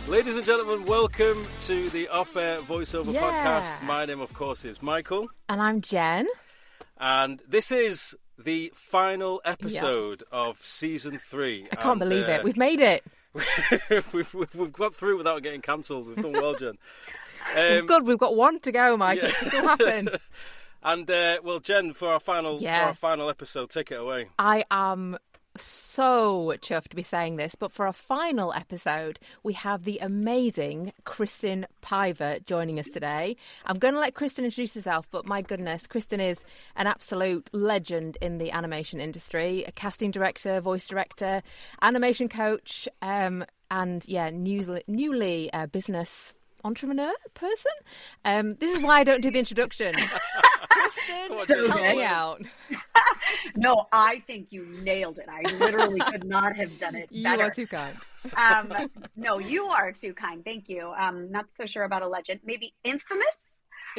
Ladies and gentlemen, welcome to the Off-Air Voiceover Podcast. My name, of course, is Michael. And I'm Jen. And this is the final episode of Season 3. I can't believe it. We've made it. we've got through without getting cancelled. We've done well, Jen. Good, we've got one to go, Mike. It can still happen. And, well, Jen, for our final episode, take it away. I am so chuffed to be saying this, but for our final episode, we have the amazing Kristin Paiva joining us today. I'm going to let Kristin introduce herself, but my goodness, Kristin is an absolute legend in the animation industry, a casting director, voice director, animation coach, and newly business entrepreneur person. This is why I don't do the introduction. Kristin, help me out. No, I think you nailed it. I literally could not have done it better. You are too kind. No, you are too kind. Thank you. Not so sure about a legend. Maybe infamous,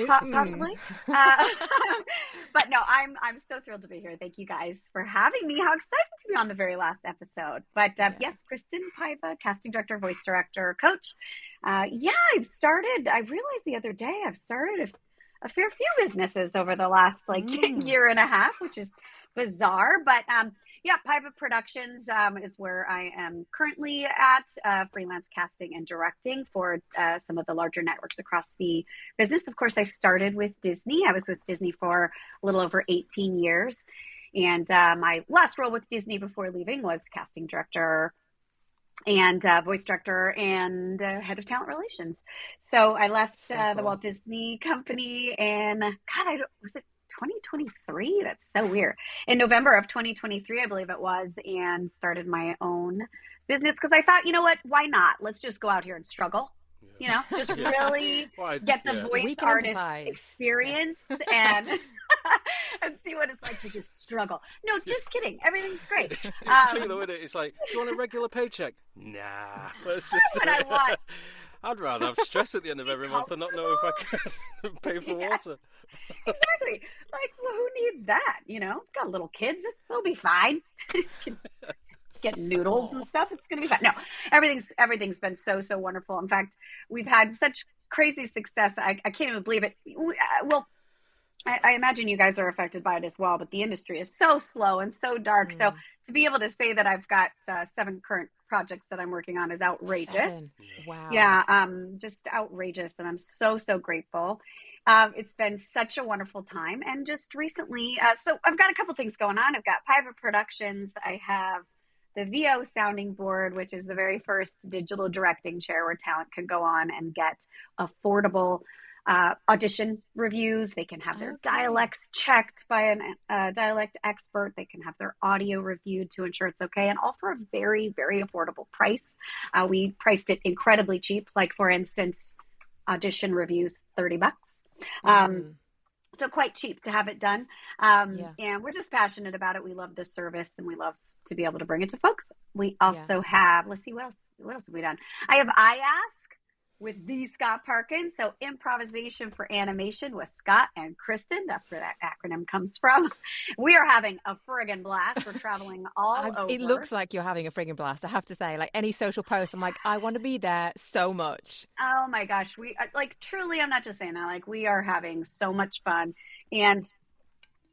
possibly. But no, I'm so thrilled to be here. Thank you guys for having me. How excited to be on the very last episode. But yes, Kristin Paiva, casting director, voice director, coach. I realized the other day I've started a fair few businesses over the last year and a half, which is bizarre. But Paiva Productions is where I am currently at, freelance casting and directing for some of the larger networks across the business. Of course, I started with Disney. I was with Disney for a little over 18 years. And my last role with Disney before leaving was casting director and voice director and head of talent relations. So I left the Walt Disney Company in, was it 2023? That's so weird. In November of 2023, I believe it was, and started my own business because I thought, you know what, why not? Let's just go out here and struggle. You know, just really get the voice artist experience and and see what it's like to just struggle. No, just kidding. Everything's great. It's true though, isn't it? It's like, do you want a regular paycheck? Nah. That's what I want. I'd rather have stress at the end of every month and not know if I can pay for water. Exactly. Like, well, who needs that? You know, got little kids. They'll be fine. Get noodles and stuff. It's going to be fun. No, everything's been so wonderful. In fact, we've had such crazy success. I can't even believe it. I imagine you guys are affected by it as well, but the industry is so slow and so dark. So to be able to say that I've got 7 current projects that I'm working on is outrageous. 7. Wow. Yeah. Just outrageous. And I'm so grateful. It's been such a wonderful time. And just recently, so I've got a couple things going on. I've got Paiva Productions. I have the VO Sounding Board, which is the very first digital directing chair where talent can go on and get affordable audition reviews. They can have their dialects checked by a dialect expert. They can have their audio reviewed to ensure it's okay, and all for a very, very affordable price. We priced it incredibly cheap. Like, for instance, audition reviews, $30. So quite cheap to have it done. And we're just passionate about it. We love this service and we love to be able to bring it to folks. We also have, let's see, what else have we done? I have IASK with the Scott Parkins. So improvisation for animation with Scott and Kristin. That's where that acronym comes from. We are having a friggin' blast. We're traveling all over. It looks like you're having a friggin' blast. I have to say, like, any social post, I'm like, I want to be there so much. Oh my gosh. We truly, I'm not just saying that, like, we are having so much fun. And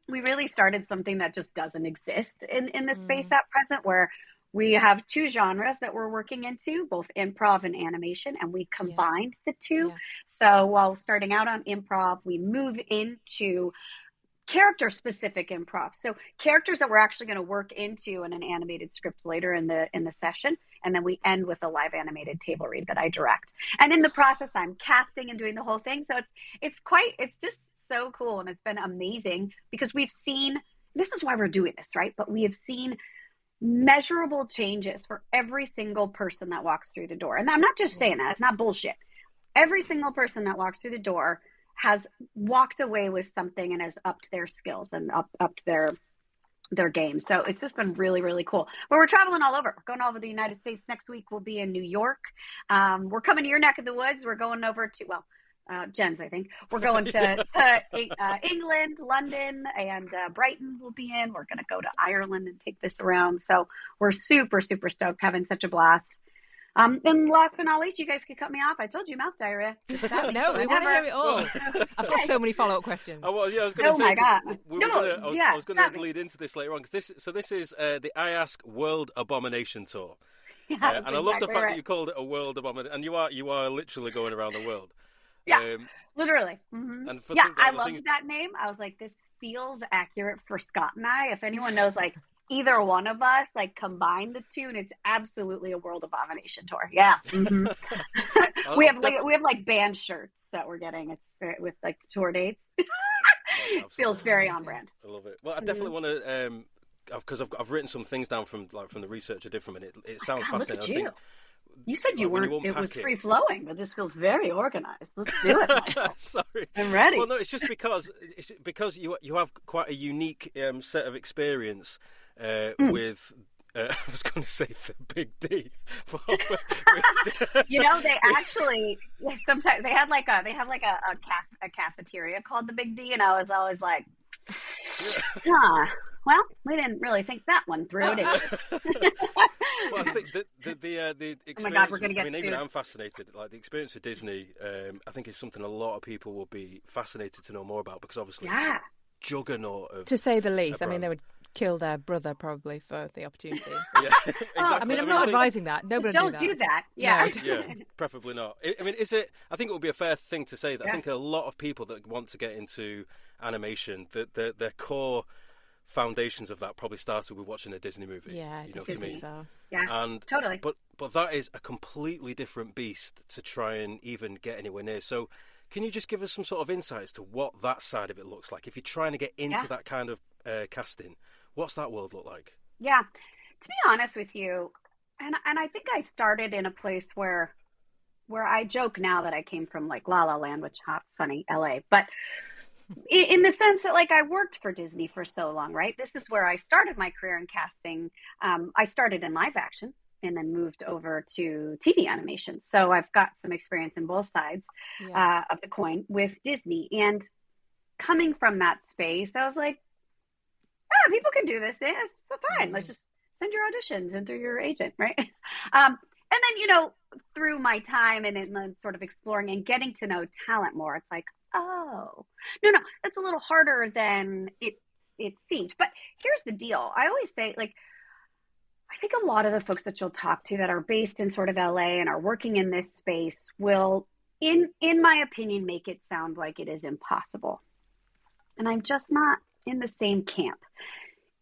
we really started something that just doesn't exist in the space at present, where we have 2 genres that we're working into, both improv and animation, and we combined the 2. Yeah. So while starting out on improv, we move into character-specific improv. So characters that we're actually going to work into in an animated script later in the session, and then we end with a live animated table read that I direct. And in the process, I'm casting and doing the whole thing. So it's just so cool, and it's been amazing because we've seen, this is why we're doing this, right? But we have seen measurable changes for every single person that walks through the door. And I'm not just saying that, it's not bullshit. Every single person that walks through the door has walked away with something and has upped their skills and upped their game. So it's just been really, really cool. But we're traveling all over. We're going all over the United States. Next week we'll be in New York. We're coming to your neck of the woods. We're going over to, Jen's, I think. We're going to England, London, and Brighton will be in. We're going to go to Ireland and take this around. So we're super, super stoked, having such a blast. And last but not least, you guys can cut me off. I told you mouth diarrhea. No, we want to hear it all. I've got so many follow-up questions. I was going to say. My God. I was going to lead into this later on because this is the I Ask World Abomination Tour, and I love the fact that you called it a world abomination, and you are literally going around the world. Yeah, literally. Mm-hmm. And I loved that name. I was like, this feels accurate for Scott and I. If anyone knows, like, either one of us, like, combine the two, and it's absolutely a world abomination tour. Yeah. Mm-hmm. we have like band shirts that we're getting. It's with like tour dates. Feels very on brand. I love it. Well, I definitely want to, because I've written some things down from the research I did from it. It sounds fascinating. Look at you. You said you weren't. It was free flowing, but this feels very organized. Let's do it. Sorry, I'm ready. Well, no, it's just because you have quite a unique set of experience with. I was going to say the Big D. They actually sometimes they have like a cafeteria called the Big D, and I was always like, well, we didn't really think that one through, did we? Well, I think the experience. Oh my God, we're going to get sued. Even I'm fascinated. Like the experience of Disney, I think is something a lot of people will be fascinated to know more about because obviously it's a juggernaut of, to say the least. I mean, they would kill their brother probably for the opportunity. So. Yeah, exactly. I mean, I'm not advising that. Nobody don't do that. Yeah, no. Yeah, preferably not. I mean, is it? I think it would be a fair thing to say that I think a lot of people that want to get into animation, that their core foundations of that probably started with watching a Disney movie. Yeah, you know what I mean? So. Yeah, and totally. But that is a completely different beast to try and even get anywhere near. So, can you just give us some sort of insights to what that side of it looks like? If you're trying to get into that kind of casting, what's that world look like? Yeah, to be honest with you, and I think I started in a place where I joke now that I came from like La La Land, which funny, LA, but in the sense that like I worked for Disney for so long, right? This is where I started my career in casting. I started in live action and then moved over to TV animation. So I've got some experience in both sides of the coin with Disney. And coming from that space, I was like, people can do this. It's so fine. Let's just send your auditions in through your agent, right? And then, through my time and then sort of exploring and getting to know talent more, it's like, oh, no, that's a little harder than it seemed. But here's the deal. I always say, like, I think a lot of the folks that you'll talk to that are based in sort of LA and are working in this space will, in my opinion, make it sound like it is impossible. And I'm just not in the same camp.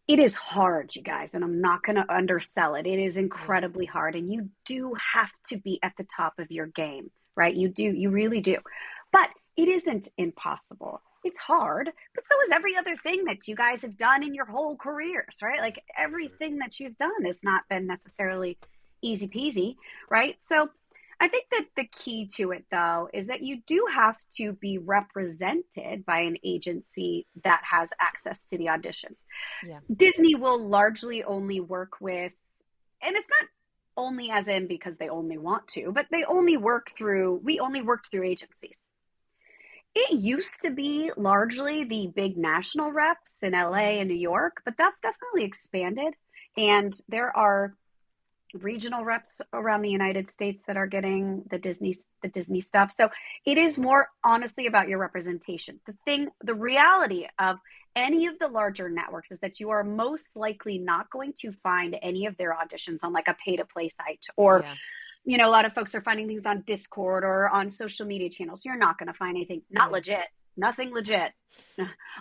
It is hard, you guys, and I'm not going to undersell it. It is incredibly hard, and you do have to be at the top of your game, right? You really do. But it isn't impossible. It's hard, but so is every other thing that you guys have done in your whole careers, right? Like everything that you've done has not been necessarily easy peasy, right? So I think that the key to it, though, is that you do have to be represented by an agency that has access to the auditions. Yeah. Disney will largely only work with, and it's not only as in because they only want to, but we only worked through agencies. It used to be largely the big national reps in LA and New York, but that's definitely expanded. And there are regional reps around the United States that are getting the Disney stuff. So it is more honestly about your representation. The reality of any of the larger networks is that you are most likely not going to find any of their auditions on like a pay to play site or a lot of folks are finding things on Discord or on social media channels. You're not going to find anything, nothing legit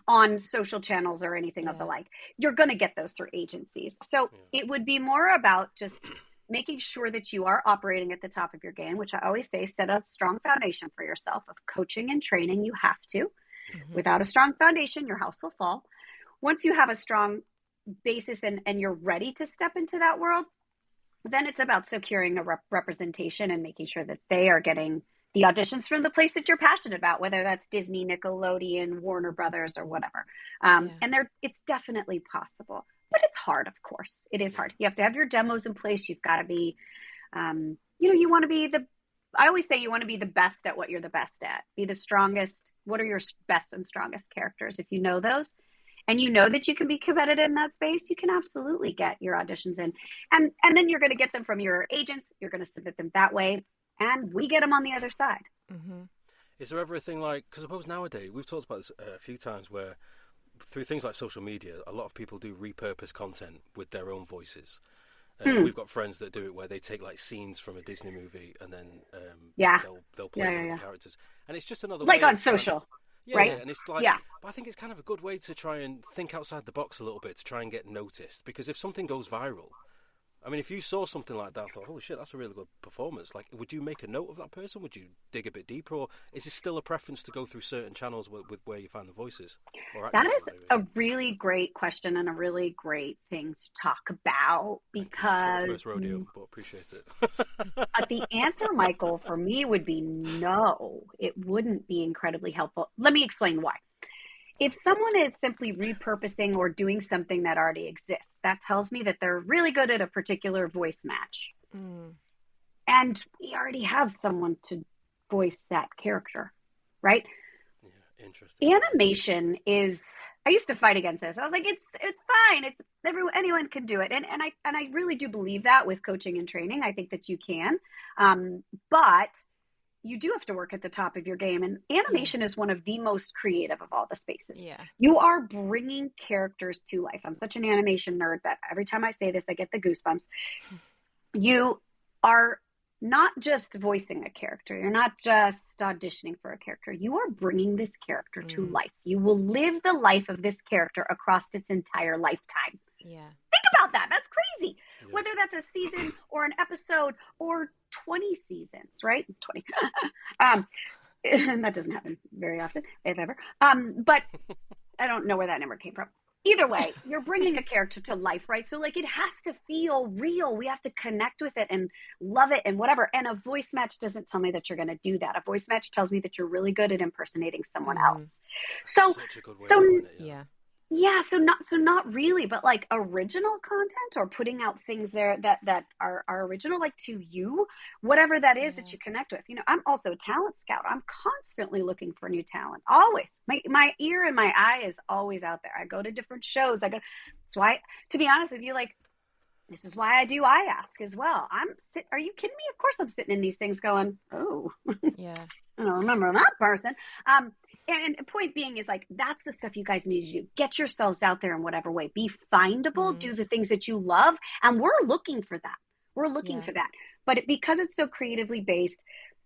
on social channels or anything of the like. You're going to get those through agencies. So it would be more about just making sure that you are operating at the top of your game, which I always say, set a strong foundation for yourself of coaching and training. You have to. Mm-hmm. Without a strong foundation, your house will fall. Once you have a strong basis and you're ready to step into that world, then it's about securing a representation and making sure that they are getting the auditions from the place that you're passionate about, whether that's Disney, Nickelodeon, Warner Brothers, or whatever. And it's definitely possible, but it's hard, of course. It is hard. You have to have your demos in place. You've got to be, you want to be I always say you want to be the best at what you're the best at. Be the strongest. What are your best and strongest characters? If you know those, and you know that you can be competitive in that space, you can absolutely get your auditions in. And then you're going to get them from your agents. You're going to submit them that way, and we get them on the other side. Mm-hmm. Is there ever a thing like, because I suppose nowadays, we've talked about this a few times, where through things like social media, a lot of people do repurpose content with their own voices. We've got friends that do it where they take like scenes from a Disney movie and then they'll play one of the characters. And it's just another like way on social. Right? Yeah, and it's like, but I think it's kind of a good way to try and think outside the box a little bit to try and get noticed. Because if something goes viral, I mean, if you saw something like that and thought, holy shit, that's a really good performance, like, would you make a note of that person? Would you dig a bit deeper? Or is it still a preference to go through certain channels with where you find the voices? That is a really great question and a really great thing to talk about, because... It's not the first rodeo, but appreciate it. The answer, Michael, for me would be no. It wouldn't be incredibly helpful. Let me explain why. If someone is simply repurposing or doing something that already exists, that tells me that they're really good at a particular voice match. And we already have someone to voice that character, right? Yeah, interesting. Animation is, I used to fight against this. I was like, it's fine. Anyone can do it. And I really do believe that with coaching and training. I think that you can. But you do have to work at the top of your game, and animation is one of the most creative of all the spaces. Yeah. You are bringing characters to life. I'm such an animation nerd that every time I say this, I get the goosebumps. You are not just voicing a character. You're not just auditioning for a character. You are bringing this character to life. You will live the life of this character across its entire lifetime. Yeah. Think about that. That's crazy. Yeah. Whether that's a season or an episode or 20 seasons, right? 20. And that doesn't happen very often, if ever. But I don't know where that number came from. Either way, you're bringing a character to life, right? So like, it has to feel real. We have to connect with it and love it and whatever. And a voice match doesn't tell me that you're going to do that. A voice match tells me that you're really good at impersonating someone else. So, yeah, so not really, but like original content or putting out things there that are original, like to you, whatever that is that you connect with. You know, I'm also a talent scout. I'm constantly looking for new talent. Always. My ear and my eye is always out there. I go to different shows. That's why, to be honest with you, like, this is why I do I Ask as well. Are you kidding me? Of course I'm sitting in these things going, oh, yeah. I don't remember that person. And point being is like, that's the stuff you guys need to do. Get yourselves out there in whatever way. Be findable. Do the things that you love. And we're looking for that. We're looking for that. But because it's so creatively based,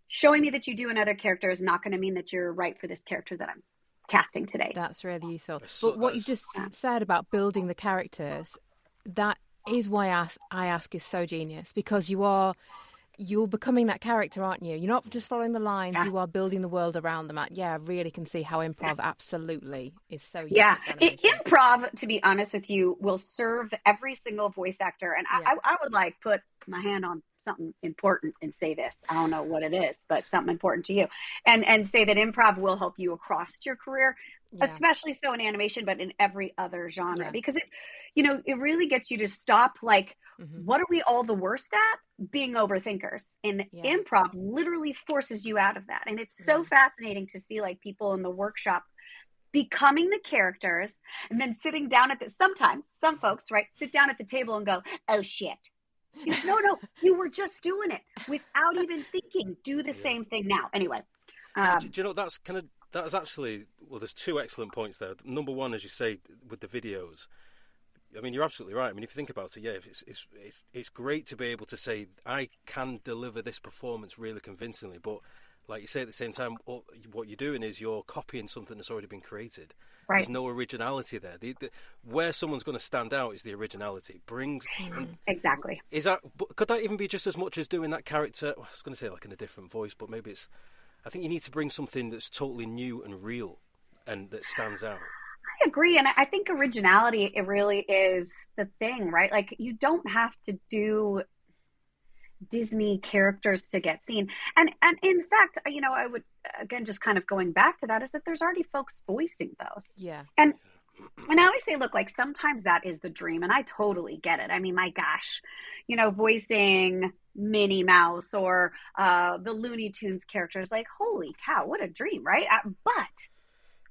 showing me that you do another character is not going to mean that you're right for this character that I'm casting today. That's really useful. But what you just said about building the characters, that is why I Ask is so genius, because you're becoming that character, aren't you? You're not just following the lines, you are building the world around them. I really can see how improv absolutely is so useful. Yeah, improv, to be honest with you, will serve every single voice actor. And I would like put my hand on something important and say this. I don't know what it is, but something important to you. And say that improv will help you across your career, especially so in animation, but in every other genre. Because it really gets you to stop, like, what are we all the worst at? Being overthinkers. And improv literally forces you out of that. And it's so fascinating to see, like, people in the workshop becoming the characters and then sitting down sometimes some folks, right, sit down at the table and go, oh shit. No, you were just doing it without even thinking. Do the same thing now. Anyway. Do you know, that's actually, well, there's two excellent points there. Number one, as you say, with the videos, I mean, you're absolutely right. I mean, if you think about it, it's great to be able to say, I can deliver this performance really convincingly, but like you say, at the same time, what you're doing is you're copying something that's already been created. Right. There's no originality there. Where someone's going to stand out is the originality. Exactly. Could that even be just as much as doing that character? I was going to say like in a different voice, but maybe it's. I think you need to bring something that's totally new and real, and that stands out. I agree, and I think originality, it really is the thing, right? Like, you don't have to do Disney characters to get seen. And in fact, I would, again, just kind of going back to that, is that there's already folks voicing those. Yeah. And I always say, look, like, sometimes that is the dream, and I totally get it. I mean, my gosh, voicing Minnie Mouse or the Looney Tunes characters, like, holy cow, what a dream, right? But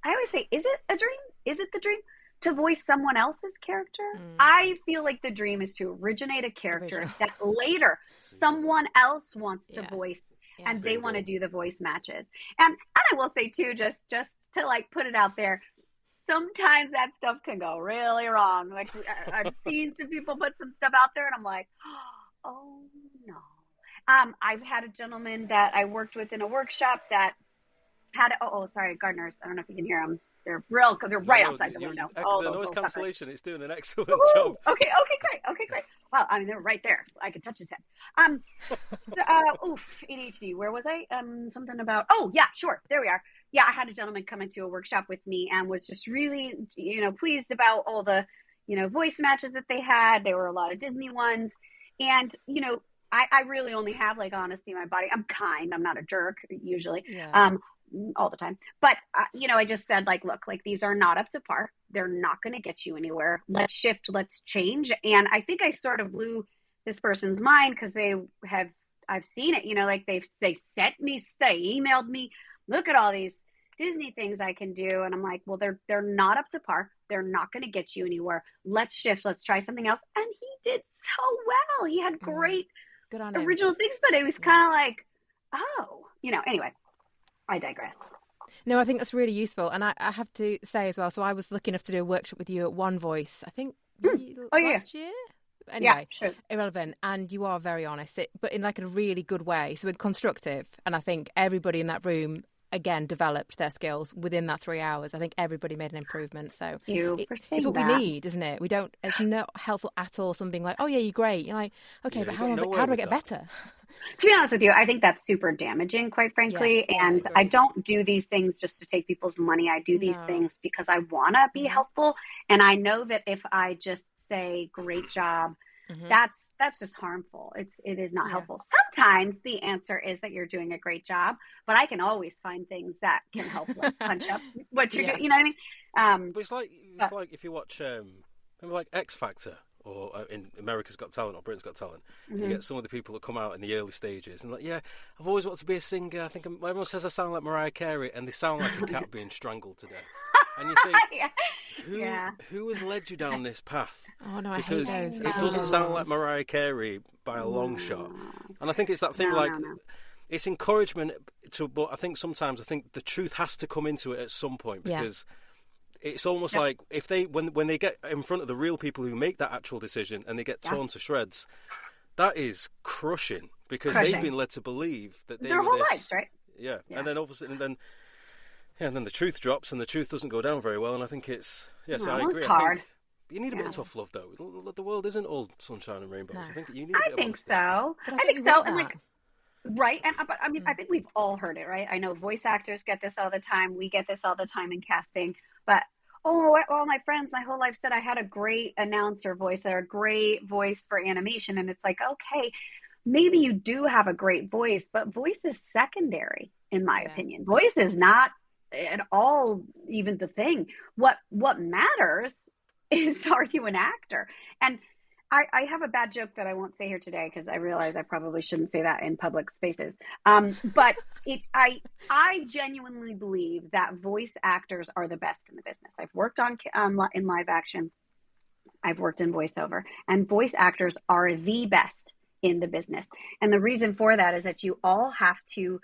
I always say, is it a dream? Is it the dream? to voice someone else's character. I feel like the dream is to originate a character that later someone else wants to voice, and they want to do the voice matches. And I will say too, just to like put it out there, sometimes that stuff can go really wrong. Like I've seen some people put some stuff out there and I'm like, oh no. I've had a gentleman that I worked with in a workshop that had, sorry, gardeners. I don't know if you can hear them. They're right outside the window. The noise cancellation is doing an excellent job. Okay, great. Well, I mean, they're right there. I could touch his head. ADHD. Where was I? Something about, sure. There we are. Yeah, I had a gentleman come into a workshop with me and was just really, pleased about all the, voice matches that they had. There were a lot of Disney ones. And, I really only have like honesty in my body. I'm kind. I'm not a jerk usually. Yeah. All the time. But, I just said like, look, like these are not up to par. They're not going to get you anywhere. Let's shift. Let's change. And I think I sort of blew this person's mind because I've seen it, like they sent me, they emailed me, look at all these Disney things I can do. And I'm like, well, they're not up to par. They're not going to get you anywhere. Let's shift. Let's try something else. And he did so well. He had great original things, but it was kind of like, anyway. I digress. No, I think that's really useful. And I have to say as well, so I was lucky enough to do a workshop with you at One Voice, I think last year. Anyway, sure. Irrelevant. And you are very honest, but in like a really good way. So constructive. And I think everybody in that room, again, developed their skills within that 3 hours. I think everybody made an improvement. So it's what we need, isn't it? It's not helpful at all. Someone being like, oh yeah, you're great. You're like, okay, but how do I get better? To be honest with you, I think that's super damaging, quite frankly. And I don't do these things just to take people's money. I do these things because I want to be helpful. And I know that if I just say, great job, that's just harmful. It is not helpful. Sometimes the answer is that you're doing a great job, but I can always find things that can help like, punch up what you're doing. You know what I mean? But it's like if you watch, remember like X Factor, or in America's Got Talent or Britain's Got Talent, you get some of the people that come out in the early stages and like, I've always wanted to be a singer. I think everyone says I sound like Mariah Carey, and they sound like a cat being strangled to death. And you think, who has led you down this path? Oh no, because I hate those. It doesn't sound like Mariah Carey by a long shot. And I think it's that thing it's encouragement but I think sometimes the truth has to come into it at some point because. It's almost like if they when they get in front of the real people who make that actual decision and they get torn to shreds, that is crushing because they've been led to believe that their whole lives, right? Yeah, and then obviously, and then the truth drops and the truth doesn't go down very well. And I think it's so I agree. It's hard. I think you need a bit of tough love, though. The world isn't all sunshine and rainbows. I think you need. I think so. I think so, and like. Right. But I mean, I think we've all heard it, right? I know voice actors get this all the time. We get this all the time in casting. But, all my friends my whole life said I had a great announcer voice or a great voice for animation. And it's like, okay, maybe you do have a great voice, but voice is secondary, in my opinion. Voice is not at all even the thing. What matters is, are you an actor? And I have a bad joke that I won't say here today because I realize I probably shouldn't say that in public spaces. But I genuinely believe that voice actors are the best in the business. I've worked in live action. I've worked in voiceover, and voice actors are the best in the business. And the reason for that is that you all have to,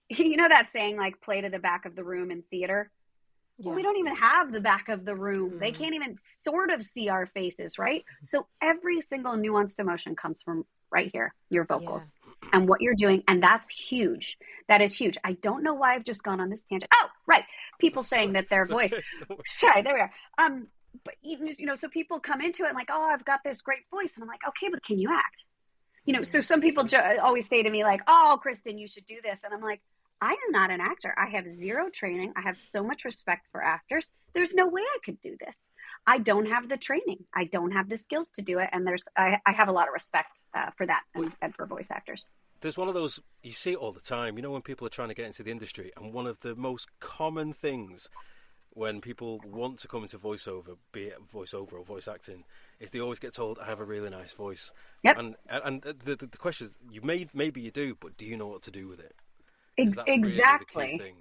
that saying like play to the back of the room in theater. Well, we don't even have the back of the room. They can't even sort of see our faces, right? So every single nuanced emotion comes from right here, your vocals and what you're doing. And that's huge. That is huge. I don't know why I've just gone on this tangent. Oh, right. People saying that their voice. Sorry, there we are. But so people come into it and like, oh, I've got this great voice. And I'm like, okay, but can you act? So some people always say to me like, oh, Kristin, you should do this. And I'm like, I am not an actor. I have zero training. I have so much respect for actors. There's no way I could do this. I don't have the training. I don't have the skills to do it. And I have a lot of respect for that and for voice actors. There's one of those, you see it all the time, when people are trying to get into the industry. And one of the most common things when people want to come into voiceover, be it voiceover or voice acting, is they always get told, I have a really nice voice. Yep. And the question is, maybe you do, but do you know what to do with it? Exactly. Really the key thing.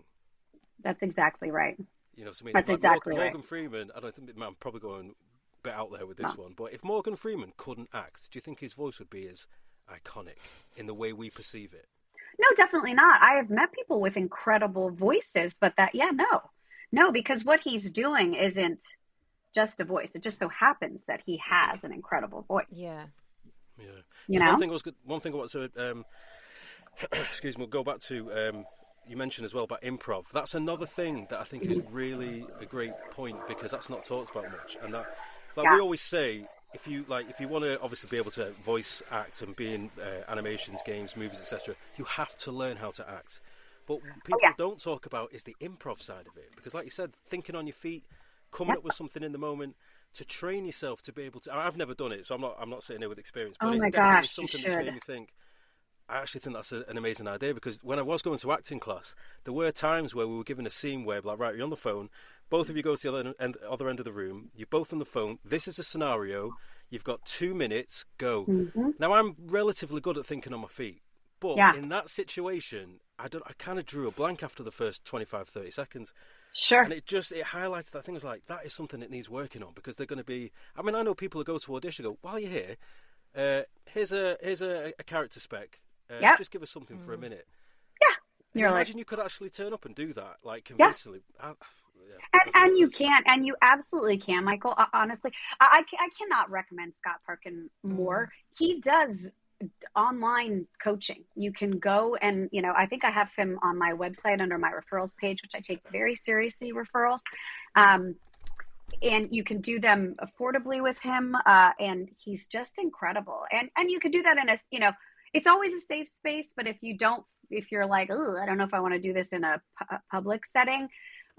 That's exactly right. You know what I mean? That's Like exactly right. Morgan Freeman, I don't think, I'm probably going a bit out there with this one, but if Morgan Freeman couldn't act, do you think his voice would be as iconic in the way we perceive it? No, definitely not. I have met people with incredible voices, but no, because what he's doing isn't just a voice. It just so happens that he has an incredible voice. Yeah. Yeah. You know? One thing I want to, excuse me, we'll go back to, you mentioned as well about improv. That's another thing that I think is really a great point, because that's not talked about much. And that, we always say, if you want to obviously be able to voice act and be in animations, games, movies, etc., you have to learn how to act. But people don't talk about is the improv side of it, because like you said, thinking on your feet, coming up with something in the moment, to train yourself to be able to. I've never done it, so I'm not sitting here with experience. But it's definitely something that's made me think. I actually think that's an amazing idea, because when I was going to acting class, there were times where we were given a scene where, like, right, you're on the phone, both of you go to the other end of the room, you're both on the phone, this is a scenario, you've got 2 minutes, go. Mm-hmm. Now, I'm relatively good at thinking on my feet, but in that situation, I kind of drew a blank after the first 25, 30 seconds. Sure. And it highlighted that thing. Was like, that is something that needs working on, because they're going to be, I mean, I know people who go to audition, go, while you're here, here's a character spec. Just give us something for a minute. Yeah. Imagine you could actually turn up and do that, like, convincingly. And you can, and you absolutely can, Michael. Honestly, I cannot recommend Scott Perkin more. He does online coaching. You can go and, I think I have him on my website under my referrals page, which I take very seriously, referrals. And you can do them affordably with him. And he's just incredible. And you can do that in a, it's always a safe space, but if you're like, oh, I don't know if I want to do this in a public setting,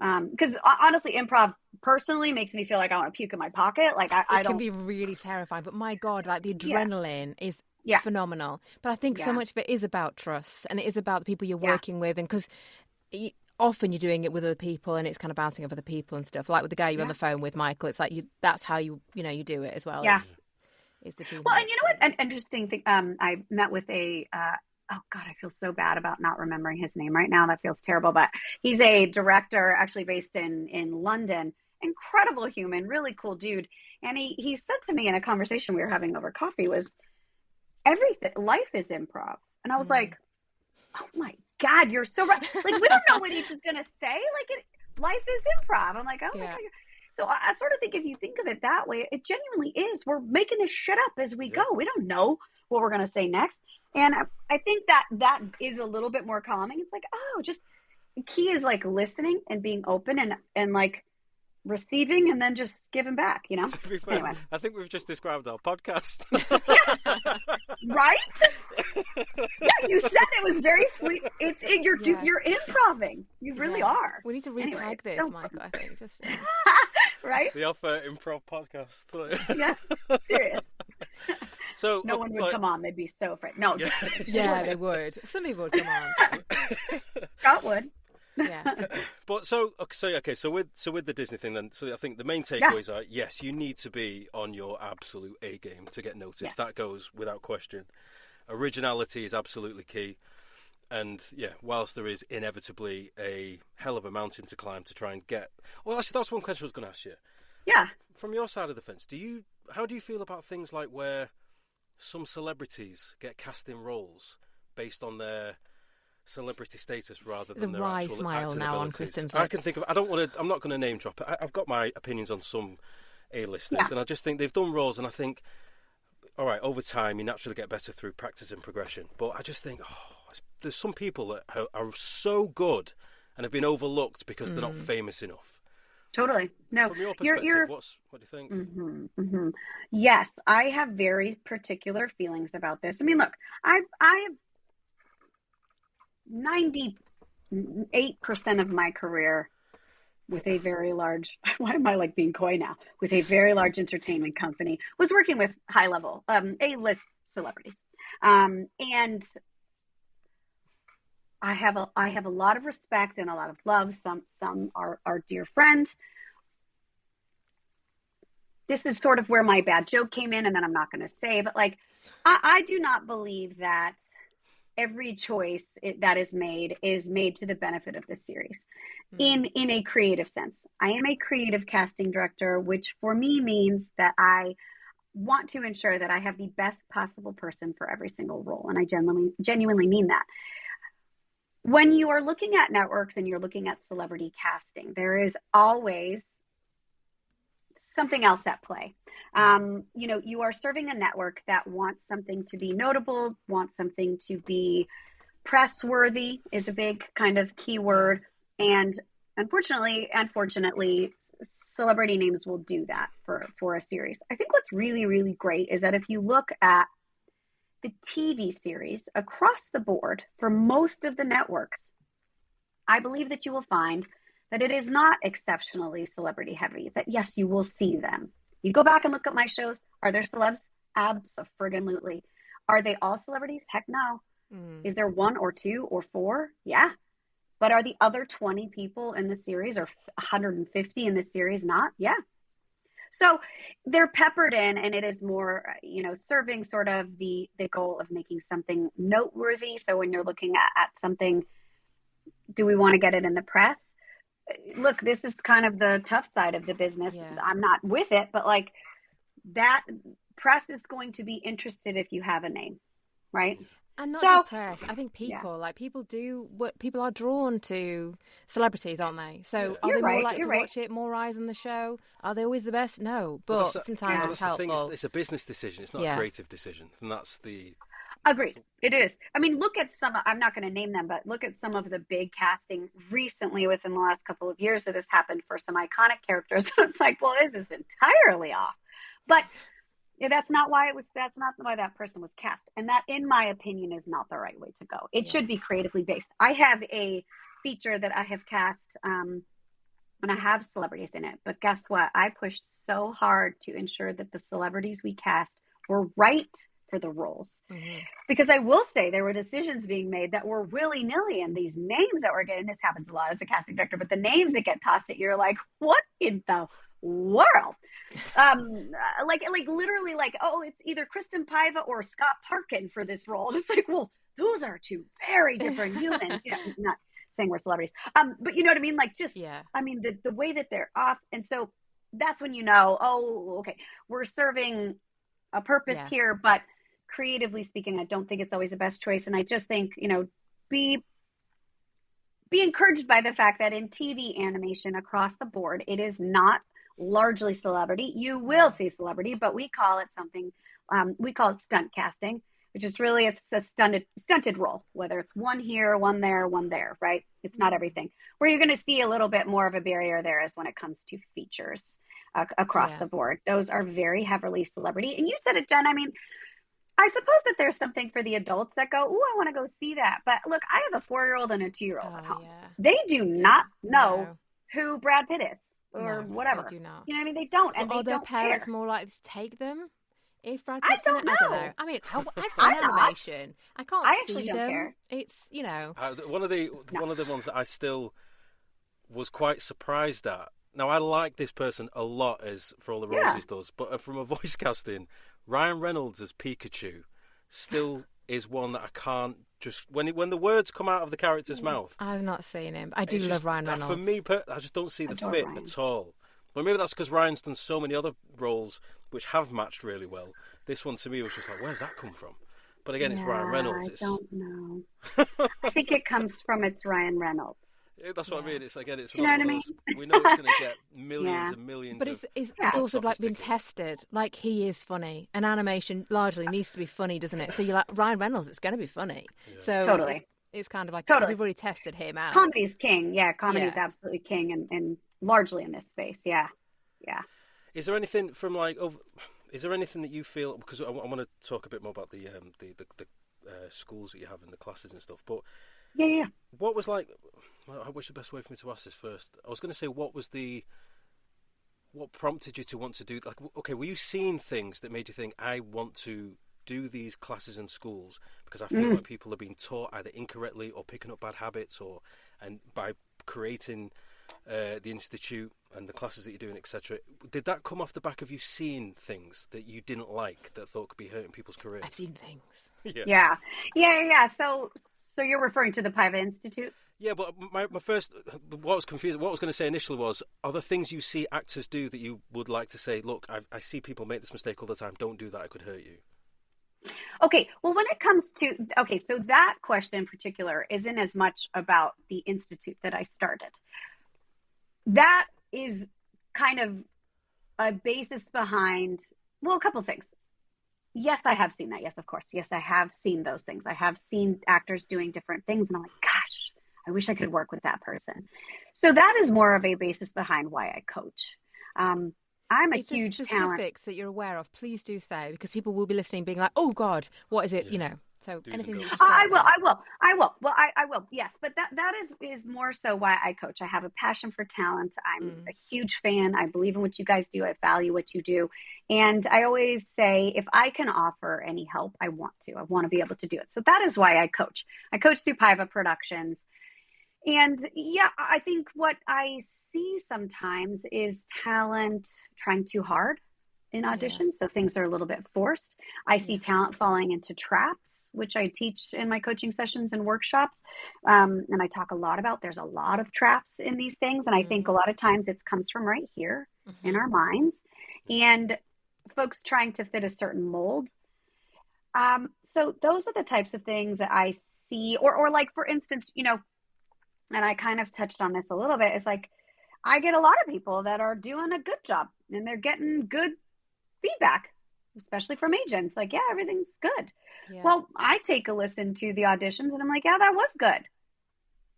because honestly, improv personally makes me feel like I want to puke in my pocket. Like it can be really terrifying, but my God, like the adrenaline is phenomenal. But I think so much of it is about trust, and it is about the people you're working with, and because often you're doing it with other people, and it's kind of bouncing off other people and stuff. Like with the guy you're on the phone with, Michael, it's like that's how you do it as well. Yeah. Is the team. Well, and you know what? An interesting thing. I met with oh God, I feel so bad about not remembering his name right now. That feels terrible. But he's a director, actually based in London. Incredible human, really cool dude. And he said to me in a conversation we were having over coffee, was everything. Life is improv. And I was like, oh my God, you're so right. Like, we don't know what each is going to say. Like, life is improv. I'm like, oh my God. So I sort of think if you think of it that way, it genuinely is. We're making this shit up as we go. We don't know what we're going to say next. And I think that is a little bit more calming. It's like, just the key is like listening and being open and like receiving and then just giving back, To be fair, anyway. I think we've just described our podcast. Right? Yeah, you said it was very sweet. You're improving. You really are. We need to retag this, Michael, I think. Just right? The Alpha Improv Podcast. Yeah, serious. So no one would come on. They'd be so afraid. No, they would. Some people would come on. Scott would. Yeah. But so with the Disney thing then, so I think the main takeaways are, yes, you need to be on your absolute A game to get noticed. Yes. That goes without question. Originality is absolutely key. And whilst there is inevitably a hell of a mountain to climb to try and get, well, actually, that's one question I was going to ask you. Yeah. From your side of the fence, how do you feel about things like where some celebrities get cast in roles based on their celebrity status rather than their actual smile acting now abilities? on Kristin. I can think of. I'm not going to name drop it. I've got my opinions on some A-listers, and I just think they've done roles, and I think, all right, over time you naturally get better through practice and progression. But I just think, there's some people that are so good and have been overlooked because they're not famous enough. Totally. No. From your perspective, what do you think? Mm-hmm, mm-hmm. Yes, I have very particular feelings about this. I mean, look, I have 98% of my career with a very large, why am I like being coy now? With a very large entertainment company, was working with high level, A-list celebrities. And I have a lot of respect and a lot of love. Some are dear friends. This is sort of where my bad joke came in, and then I'm not going to say, but like, I do not believe that every choice that is made to the benefit of the series in a creative sense. I am a creative casting director, which for me means that I want to ensure that I have the best possible person for every single role. And I genuinely mean that. When you are looking at networks and you're looking at celebrity casting, there is always something else at play. You are serving a network that wants something to be notable, wants something to be press-worthy is a big kind of keyword. And unfortunately, celebrity names will do that for a series. I think what's really, really great is that if you look at the TV series across the board for most of the networks, I believe that you will find that it is not exceptionally celebrity heavy, that yes, you will see them. You go back and look at my shows. Are there celebs? Abso-friggin-lutely. Are they all celebrities? Heck no. Is there 1 or 2 or 4? Yeah. But are the other 20 people in the series or 150 in the series not? Yeah. So they're peppered in, and it is more, serving sort of the goal of making something noteworthy. So when you're looking at something, do we want to get it in the press? Look, this is kind of the tough side of the business. Yeah. I'm not with it, but like that press is going to be interested if you have a name, right? And not just press. I think people people are drawn to celebrities, aren't they? So are they more likely to watch it? More eyes on the show? Are they always the best? No, but sometimes it's helpful. It's a business decision. It's not a creative decision, and that's the. Agreed. It is. I mean, look at I'm not going to name them, but look at some of the big casting recently within the last couple of years that has happened for some iconic characters. It's like, well, this is entirely off. But that's not why that person was cast. And that, in my opinion, is not the right way to go. It should be creatively based. I have a feature that I have cast, and I have celebrities in it. But guess what? I pushed so hard to ensure that the celebrities we cast were right for the roles. Because I will say there were decisions being made that were willy-nilly, and these names that were getting, this happens a lot as a casting director, but the names that get tossed at you are like, what in the world? Like literally like, oh, it's either Kristin Paiva or Scott Parkin for this role. And it's like, well, those are two very different humans. Not saying we're celebrities. But you know what I mean? Like I mean, the way that they're off. And so that's when oh, okay, we're serving a purpose here, but creatively speaking, I don't think it's always the best choice. And I just think, be encouraged by the fact that in TV animation across the board, it is not largely celebrity. You will see celebrity, but we call it something, we call it stunt casting, which is really, it's a stunted role, whether it's one here, one there, right? It's not everything. Where you're going to see a little bit more of a barrier there is when it comes to features across the board. Those are very heavily celebrity. And you said it, Jen. I mean, I suppose that there's something for the adults that go, "Ooh, I want to go see that." But look, I have a 4-year-old and a 2-year-old at home. Yeah. They do not know who Brad Pitt is or whatever. They do not. You know what I mean? They don't, and are they their don't parents care. more likely to take them if Brad Pitt's in it? know. I don't know. I mean, I'd find animation. I can't actually see don't them. care. It's one of the ones that I still was quite surprised at. Now, I like this person a lot as for all the roles he does, but from a voice casting, Ryan Reynolds as Pikachu still is one that I can't just when the words come out of the character's mouth. I've not seen him. I do love Ryan Reynolds. For me, I just don't see the fit at all. Well, maybe that's because Ryan's done so many other roles which have matched really well. This one to me was just like, where's that come from? But again, it's Ryan Reynolds. I don't know. I think it comes from it's Ryan Reynolds. That's what I mean. It's again, it's you know what I mean? We know it's going to get millions and millions. But it's also like been tested. Like he is funny, and animation largely needs to be funny, doesn't it? So you're like Ryan Reynolds, it's going to be funny. Yeah. So totally, it's kind of like we've already tested him out. Comedy's king. Yeah, comedy is absolutely king, and largely in this space. Yeah. Is there anything from is there anything that you feel? Because I want to talk a bit more about the schools that you have and the classes and stuff, but. Yeah. What was like? I wish the best way for me to ask this first. I was going to say, what prompted you to want to do? Like, okay, were you seeing things that made you think, I want to do these classes in schools because I feel like people are being taught either incorrectly or picking up bad habits, and by creating the institute and the classes that you're doing, etc. Did that come off the back of you seeing things that you didn't like that thought could be hurting people's careers? I've seen things. Yeah. So you're referring to the Paiva Institute? Yeah, but my first, what I was confused, what I was going to say initially was, are there things you see actors do that you would like to say, look, I see people make this mistake all the time, don't do that, it could hurt you? Okay, well, when it comes to, so that question in particular isn't as much about the institute that I started. That is kind of a basis behind, well, a couple of things. Yes, I have seen that. Yes, of course. Yes, I have seen those things. I have seen actors doing different things, and I'm like, gosh, I wish I could work with that person. So that is more of a basis behind why I coach. I'm a huge talent. Specifics that you're aware of, please do say, because people will be listening being like, oh God, what is it? You know, so anything that you I will. Well, I will. Yes. But that is more so why I coach. I have a passion for talent. I'm a huge fan. I believe in what you guys do. I value what you do. And I always say, if I can offer any help, I want to. I want to be able to do it. So that is why I coach. I coach through Paiva Productions. And yeah, I think what I see sometimes is talent trying too hard in auditions. So things are a little bit forced. I see talent falling into traps, which I teach in my coaching sessions and workshops. And I talk a lot about, there's a lot of traps in these things. And I think a lot of times it comes from right here in our minds and folks trying to fit a certain mold. So those are the types of things that I see, or like, for instance, you know, and I kind of touched on this a little bit. It's like, I get a lot of people that are doing a good job and they're getting good feedback, especially from agents. Like, yeah, everything's good. Yeah. Well, I take a listen to the auditions and I'm like, yeah, that was good.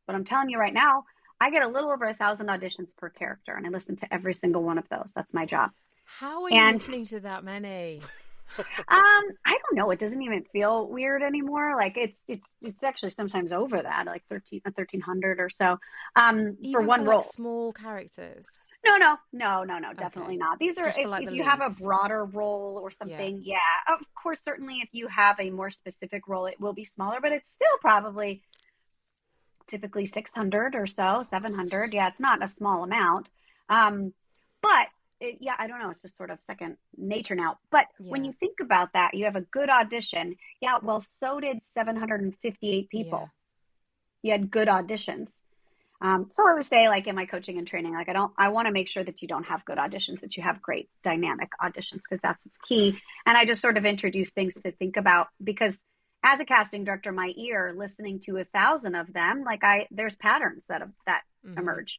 But I'm telling you right now, I get a little over 1,000 auditions per character and I listen to every single one of those. That's my job. How are you listening to that many? I don't know. It doesn't even feel weird anymore. Like it's actually sometimes over that, like 1,300 or so. For one role. Like small characters. No, definitely not. These are, like if you have a broader role or something, of course, certainly if you have a more specific role, it will be smaller, but it's still probably typically 600 or so, 700. Yeah, it's not a small amount. But I don't know. It's just sort of second nature now. But when you think about that, you have a good audition. Yeah, well, so did 758 people. You had good auditions. So I would say, like in my coaching and training, like I want to make sure that you don't have good auditions, that you have great dynamic auditions, because that's what's key. And I just sort of introduce things to think about, because as a casting director, my ear listening to 1,000 of them, like there's patterns that emerge.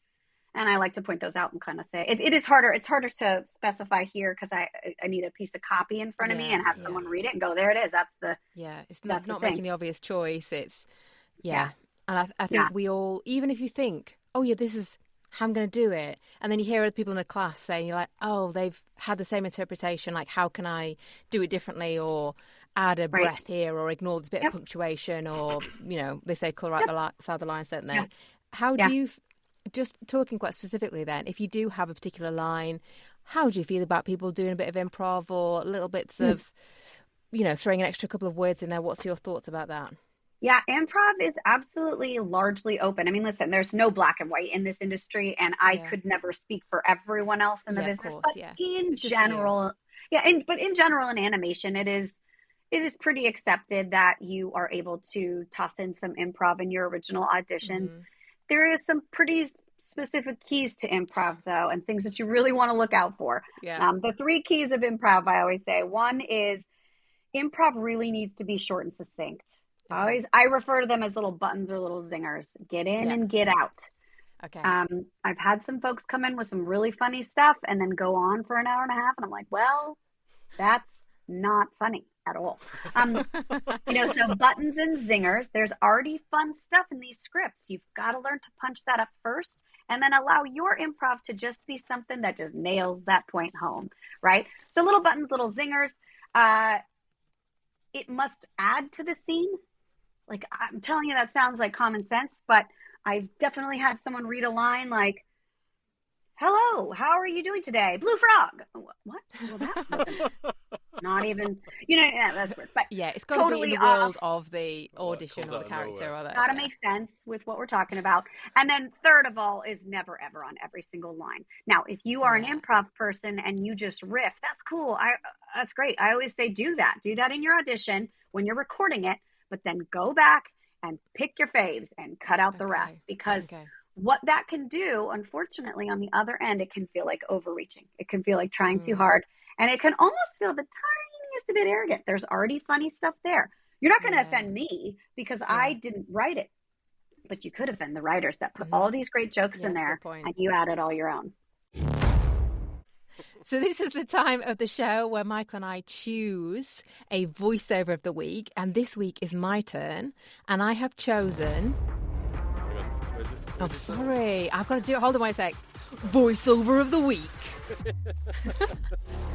And I like to point those out and kind of say it is harder. It's harder to specify here because I need a piece of copy in front of me and have someone read it and go, there it is. That's the It's not making the obvious choice. It's And I think we all, even if you think, oh yeah, this is how I'm going to do it, and then you hear other people in a class saying, you're like, oh, they've had the same interpretation. Like, how can I do it differently, or add a breath here, or ignore this bit of punctuation, or they say colour out the side of the lines, don't they? How do you? Just talking quite specifically then, if you do have a particular line, how do you feel about people doing a bit of improv or little bits of, throwing an extra couple of words in there? What's your thoughts about that? Yeah, improv is absolutely largely open. I mean, listen, there's no black and white in this industry, and I could never speak for everyone else in the business. But in general, in general in animation, it is pretty accepted that you are able to toss in some improv in your original auditions. There is some pretty specific keys to improv, though, and things that you really want to look out for. The 3 keys of improv, I always say. One is improv really needs to be short and succinct. I refer to them as little buttons or little zingers. Get in and get out. Okay. I've had some folks come in with some really funny stuff and then go on for an hour and a half, and I'm like, well, that's not funny at all. So buttons and zingers, there's already fun stuff in these scripts. You've got to learn to punch that up first and then allow your improv to just be something that just nails that point home, right? So little buttons, little zingers. It must add to the scene. Like, I'm telling you, that sounds like common sense, but I've definitely had someone read a line like, hello, how are you doing today? Blue frog. What? Well, that wasn't not even, that's weird. But it's got to be in the world of the audition or the character. Got to make sense with what we're talking about. And then third of all is never, ever on every single line. Now, if you are an improv person and you just riff, that's cool. That's great. I always say do that. Do that in your audition when you're recording it, but then go back and pick your faves and cut out the rest, because what that can do, unfortunately, on the other end, it can feel like overreaching. It can feel like trying too hard, and it can almost feel the tiniest bit arrogant. There's already funny stuff there. You're not going to offend me because I didn't write it, but you could offend the writers that put all these great jokes in there, and you added all your own. So this is the time of the show where Michael and I choose a voiceover of the week, and this week is my turn, and I have chosen... Oh, sorry. I've got to do it. Hold on one sec. Voiceover of the week.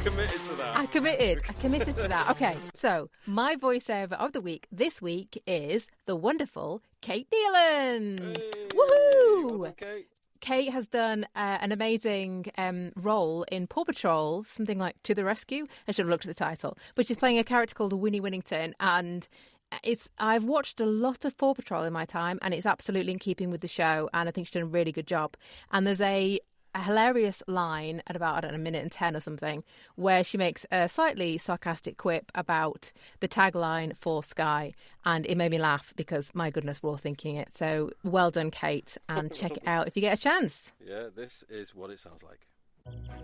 Committed to that. I committed to that. Okay, so my voiceover of the week this week is the wonderful Kate Nealon. Hey, woohoo! well, okay. Kate has done an amazing role in Paw Patrol, something like To the Rescue. I should have looked at the title. But she's playing a character called Winnie Winnington, and I've watched a lot of Paw Patrol in my time, and it's absolutely in keeping with the show, and I think she's done a really good job. And there's a hilarious line at about, I don't know, 1:10 or something, where she makes a slightly sarcastic quip about the tagline for Sky, and it made me laugh because, my goodness, we're all thinking it. So well done, Kate, and check it out if you get a chance. Yeah, this is what it sounds like.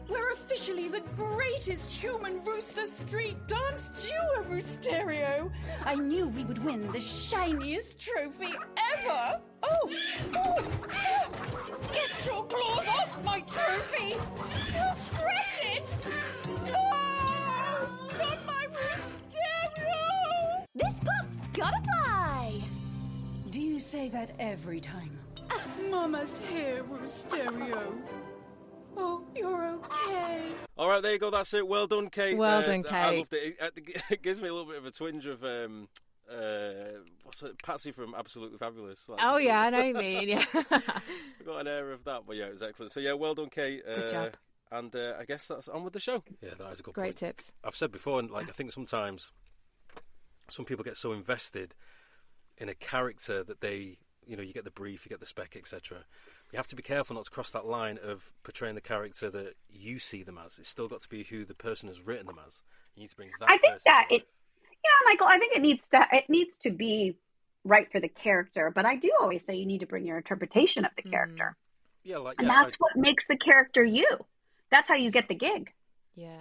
We're officially the greatest human Rooster Street dance duo, Roosterio. I knew we would win the shiniest trophy ever. Oh, get your claws off my trophy. You'll scratch it. No, not my Roosterio. This pup's gotta fly. Do you say that every time? Mama's here, Roosterio. Oh, you're okay. All right, there you go. That's it. Well done, Kate. Well done, Kate. I loved it. It gives me a little bit of a twinge of what's it? Patsy from Absolutely Fabulous. Like, Oh yeah, I know what you mean. Yeah, I got an air of that, but yeah, it was excellent. So yeah, well done, Kate. Good job. And I guess that's on with the show. Yeah, that is a good great point. tips. I've said before, and like I think sometimes some people get so invested in a character that they, you get the brief, you get the spec, etc. You have to be careful not to cross that line of portraying the character that you see them as. It's still got to be who the person has written them as. You need to bring that. I think that Michael, I think it needs to be right for the character. But I do always say you need to bring your interpretation of the character. Yeah, and that's what makes the character you. That's how you get the gig. Yeah.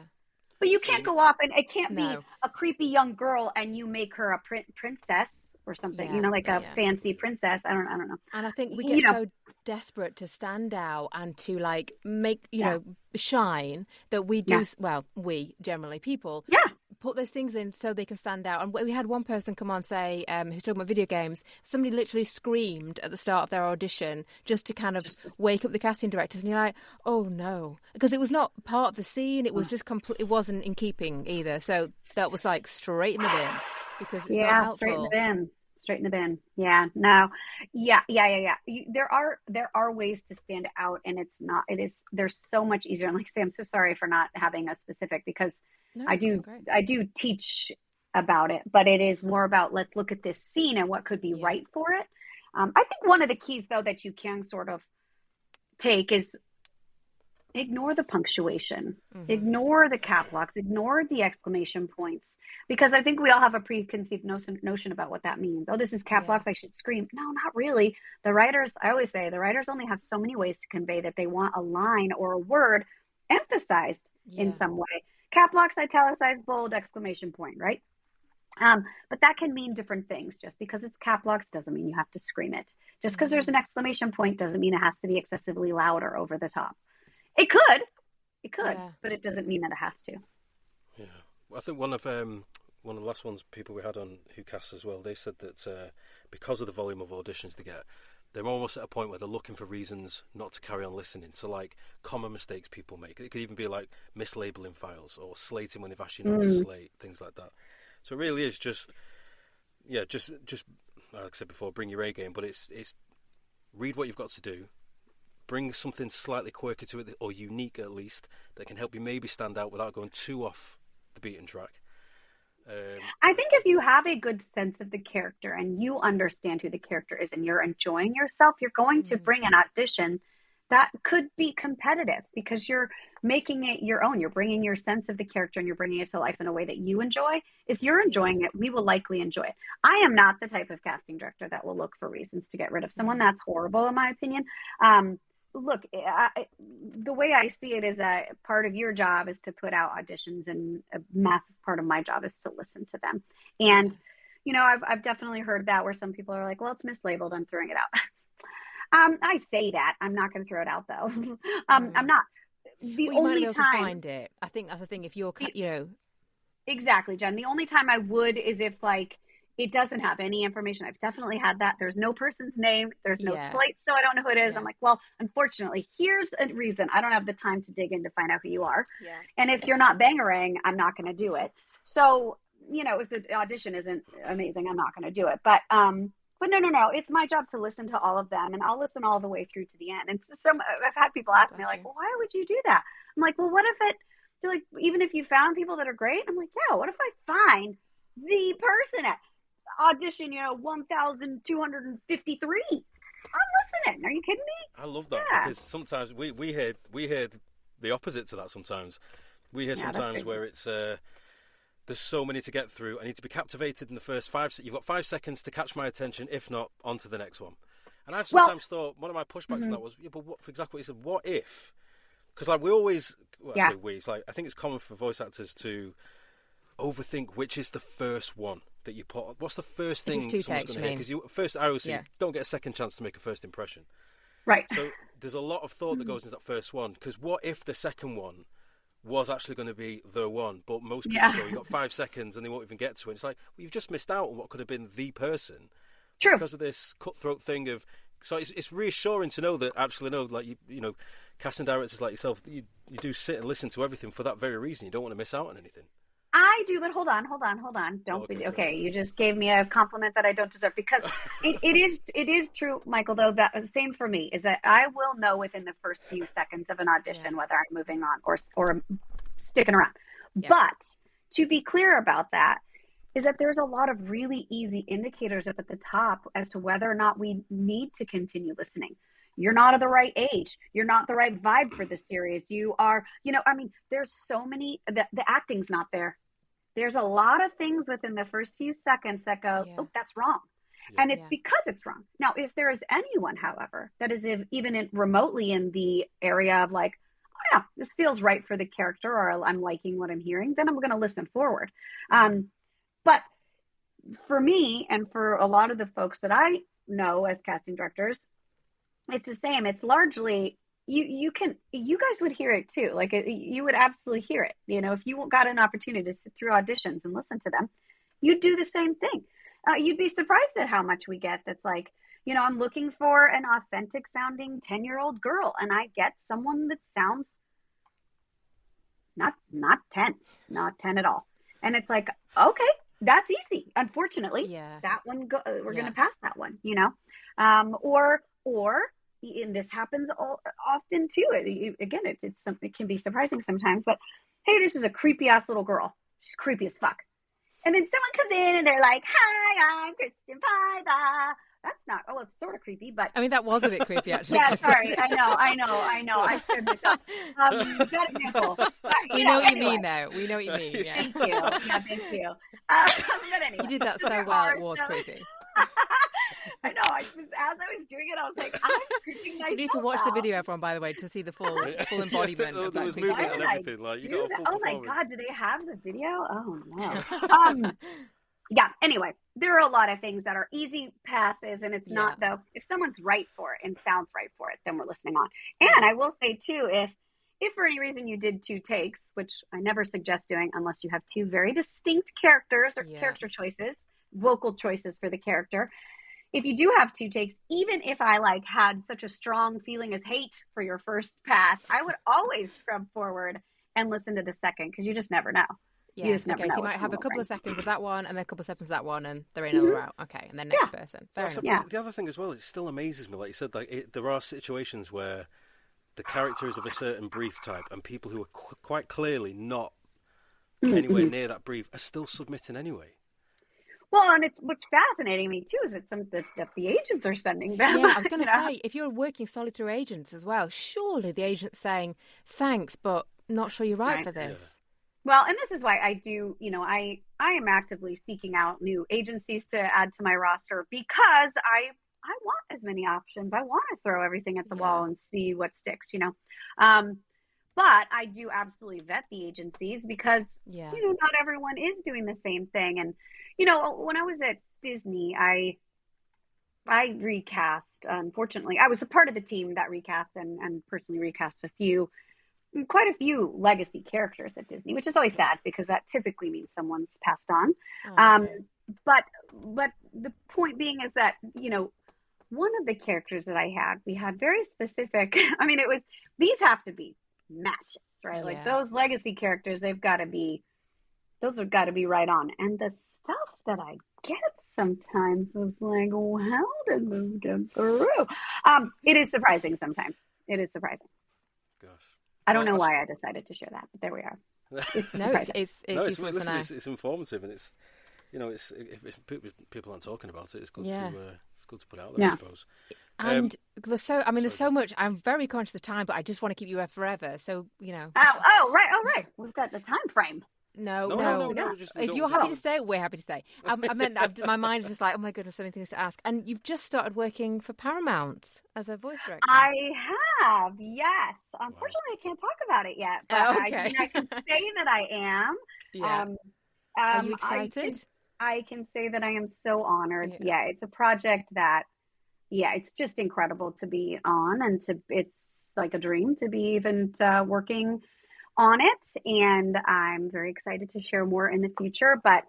But you can't go off, and it can't be a creepy young girl and you make her a princess or something, like a fancy princess. I don't know. And I think we get so desperate to stand out and to like make, shine that we do, we generally people put those things in so they can stand out. And we had one person come on say, who's talking about video games, somebody literally screamed at the start of their audition just to kind of wake up the casting directors, and you're like, oh no, because it was not part of the scene, it was just it wasn't in keeping either. So that was like straight in the bin because it's not helpful. Straight in the bin. Yeah. No. Yeah. There are ways to stand out, and they're so much easier. And like I say, I'm so sorry for not having a specific, because I do teach about it, but it is more about, let's look at this scene and what could be right for it. I think one of the keys though that you can sort of take is ignore the punctuation, ignore the cap locks, ignore the exclamation points, because I think we all have a preconceived notion about what that means. Oh, this is cap locks, I should scream. No, not really. I always say the writers only have so many ways to convey that they want a line or a word emphasized in some way. Cap locks, italicized, bold, exclamation point, right? But that can mean different things. Just because it's cap locks doesn't mean you have to scream it. Just because there's an exclamation point doesn't mean it has to be excessively loud or over the top. It could, but it doesn't mean that it has to. Yeah, well, I think one of the last ones people we had on who cast as well, they said that because of the volume of auditions they get, they're almost at a point where they're looking for reasons not to carry on listening. So like common mistakes people make, it could even be like mislabeling files or slating when they've asked you not to slate, things like that. So it really is just like I said before, bring your A game, but it's read what you've got to do. Bring something slightly quirky to it, or unique at least, that can help you maybe stand out without going too off the beaten track. I think if you have a good sense of the character and you understand who the character is and you're enjoying yourself, you're going to bring an audition that could be competitive because you're making it your own. You're bringing your sense of the character and you're bringing it to life in a way that you enjoy. If you're enjoying it, we will likely enjoy it. I am not the type of casting director that will look for reasons to get rid of someone. That's horrible, in my opinion. Look, the way I see it is that part of your job is to put out auditions, and a massive part of my job is to listen to them. And, you know, I've definitely heard that where some people are like, well, it's mislabeled, I'm throwing it out. I say that. I'm not going to throw it out, though. I'm not. The well, you only might be able time to find it. I think that's the thing. If you're, you know. Exactly, Jen. The only time I would is if, like, it doesn't have any information. I've definitely had that. There's no person's name. There's no slate, so I don't know who it is. I'm like, well, unfortunately, here's a reason. I don't have the time to dig in to find out who you are. Yeah. And if you're not bangerang, I'm not going to do it. So, you know, if the audition isn't amazing, I'm not going to do it. But no. It's my job to listen to all of them, and I'll listen all the way through to the end. And so I've had people ask me, like, well, why would you do that? I'm like, well, what if they're like, even if you found people that are great? I'm like, yeah, what if I find the person at audition, 1,253? I'm listening. Are you kidding me? I love that because sometimes we hear the opposite to that sometimes. We hear sometimes where it's... there's so many to get through. I need to be captivated in the first 5 seconds. You've got 5 seconds to catch my attention. If not, on to the next one. And I've sometimes thought, one of my pushbacks on that was, but for exactly what you said, what if? Because like we always, I say we, it's like, I think it's common for voice actors to overthink which is the first one that you put. What's the first thing someone's going to hear? Because first, I always say, don't get a second chance to make a first impression. Right. So there's a lot of thought that goes into that first one. Because what if the second one was actually going to be the one, but most people go, you got 5 seconds and they won't even get to it. It's like, well, you've just missed out on what could have been the person. True. Because of this cutthroat thing of, so it's reassuring to know that actually, like, you know, casting directors like yourself, you do sit and listen to everything for that very reason. You don't want to miss out on anything. I do, but hold on. Don't be okay. You just gave me a compliment that I don't deserve because it is true, Michael. Though that the same for me is that I will know within the first few seconds of an audition whether I'm moving on or sticking around. Yeah. But to be clear about that is that there's a lot of really easy indicators up at the top as to whether or not we need to continue listening. You're not of the right age. You're not the right vibe for the series. You are, there's so many, the acting's not there. There's a lot of things within the first few seconds that go, oh, that's wrong. Yeah. And it's because it's wrong. Now, if there is anyone, however, that is even remotely in the area of like, oh yeah, this feels right for the character or I'm liking what I'm hearing, then I'm going to listen forward. But for me and for a lot of the folks that I know as casting directors, it's the same. It's largely... You guys would hear it too. Like you would absolutely hear it. If you got an opportunity to sit through auditions and listen to them, you'd do the same thing. You'd be surprised at how much we get. That's like, I'm looking for an authentic sounding 10-year-old girl. And I get someone that sounds not 10 at all. And it's like, okay, that's easy. Unfortunately, that one, we're going to pass that one, or, and this happens often too. Again, it can be surprising sometimes, but hey, this is a creepy ass little girl. She's creepy as fuck. And then someone comes in and they're like, hi, I'm Kristin Paiva. That's not, it's sort of creepy, but. I mean, that was a bit creepy actually. Yeah, sorry. I know. I scared myself. Bad example. But, we know what you mean though. We know what you mean. Yeah. Thank you. Yeah, thank you. But anyway. You did that so well. It was creepy. I know. As I was doing it, I was like, I'm creeping myself. You need to watch the video, everyone, by the way, to see the full embodiment of that. There was movement and everything. Like, you got a full oh my God, do they have the video? Oh no. Yeah. Anyway, there are a lot of things that are easy passes, and it's not though. If someone's right for it and sounds right for it, then we're listening on. And I will say too, if for any reason you did 2 takes, which I never suggest doing unless you have 2 very distinct characters or character choices, vocal choices for the character. If you do have 2 takes, even if I had such a strong feeling as hate for your first pass, I would always scrub forward and listen to the second because you just never know. Yeah. You just never know. So you might have a couple of seconds of that one and then a couple of seconds of that one and they're in another route. Okay. And then next person. Fair enough. The other thing as well, it still amazes me. Like you said, there are situations where the character is of a certain brief type and people who are quite clearly not anywhere near that brief are still submitting anyway. Well, and it's what's fascinating me too is that some that the agents are sending them. Yeah, I was going to you know? say, if you're working solely through agents as well, surely the agent's saying, thanks, but not sure you're right for this. Yeah. Well, and this is why I do, I am actively seeking out new agencies to add to my roster because I want as many options. I want to throw everything at the wall and see what sticks, But I do absolutely vet the agencies because, not everyone is doing the same thing. And, when I was at Disney, I recast, unfortunately, I was a part of the team that recast and personally recast quite a few legacy characters at Disney, which is always sad because that typically means someone's passed on. Okay. But the point being is that, one of the characters that we had very specific, these have to be matches, right? Like those legacy characters, those have got to be right on. And the stuff that I get sometimes was like, well, how did this get through? It is surprising sometimes. It is surprising. Gosh. I don't know why I decided to share that, but there we are. It's informative, and it's if people aren't talking about it, it's good to put it out there, I suppose. And there's so much. I'm very conscious of time, but I just want to keep you here forever. So Oh, right. We've got the time frame. No. If you're happy to stay, we're happy to stay. I meant my mind is just like, oh my goodness, so many things to ask. And you've just started working for Paramount as a voice director. I have, yes. Unfortunately, I can't talk about it yet. But okay. I can say that I am. Yeah. Are you excited? I can say that I am so honored. Yeah, it's a project that, it's just incredible to be on, and it's like a dream to be even working on it, and I'm very excited to share more in the future, but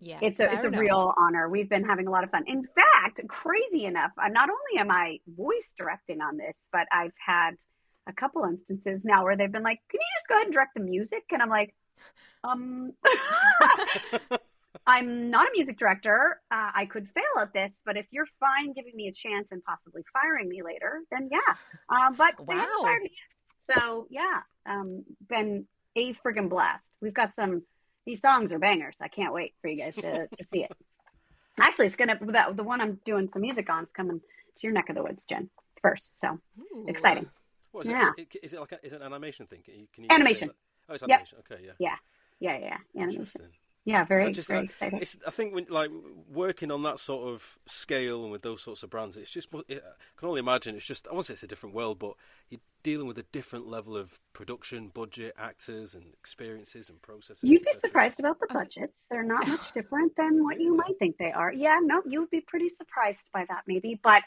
it's a real honor. We've been having a lot of fun. In fact, crazy enough, not only am I voice directing on this, but I've had a couple instances now where they've been like, can you just go ahead and direct the music? And I'm like, I'm not a music director. I could fail at this, but if you're fine giving me a chance and possibly firing me later, then but they haven't fired me yet. So been a friggin' blast. We've got these songs are bangers. I can't wait for you guys to see it. Actually, it's the one I'm doing some music on is coming to your neck of the woods, Jen, first. So exciting. What is it? Is it an animation thing? Can you animation. Oh, it's animation. Okay, Yeah. Animation. Interesting. Yeah, very exciting. I think when working on that sort of scale and with those sorts of brands, it's just I can only imagine. It's just I won't say it's a different world, but you're dealing with a different level of production, budget, actors, and experiences and processes. You'd be surprised about the budgets. They're not much different than what you might think they are. Yeah, no, you would be pretty surprised by that maybe, but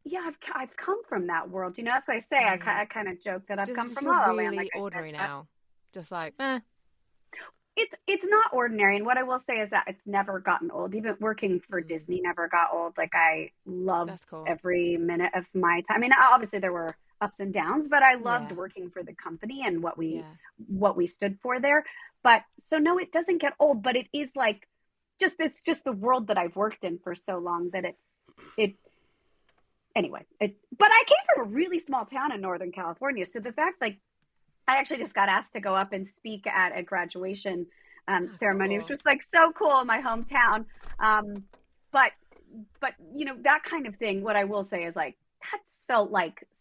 yeah, I've come from that world. That's why I say I kind of joke that I've come from La La Land. Like ordinary now, just like It's not ordinary, and what I will say is that it's never gotten old. Even working for Disney never got old. Like I loved every minute of my time. I mean, obviously there were ups and downs, but I loved working for the company and what we stood for there. But so no, it doesn't get old. But it is like it's just the world that I've worked in for so long that it. Anyway, but I came from a really small town in Northern California, so the fact I actually just got asked to go up and speak at a graduation ceremony, which was so cool in my hometown. But that kind of thing, what I will say is that's felt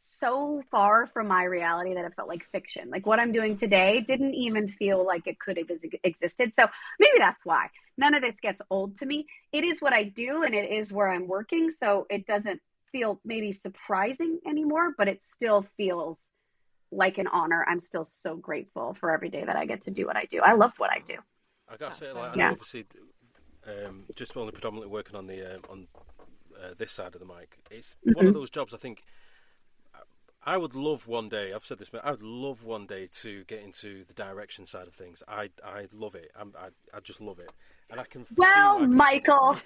so far from my reality that it felt like fiction. Like what I'm doing today didn't even feel like it could have existed. So maybe that's why none of this gets old to me. It is what I do and it is where I'm working. So it doesn't feel maybe surprising anymore, but it still feels like an honor. I'm still so grateful for every day that I get to do what I do. I love what I do. I gotta say, I know obviously, just only predominantly working on the this side of the mic. It's one of those jobs. I think I would love one day. I've said this, but I would love one day to get into the direction side of things. I love it. I just love it, and I can. Well, Michael.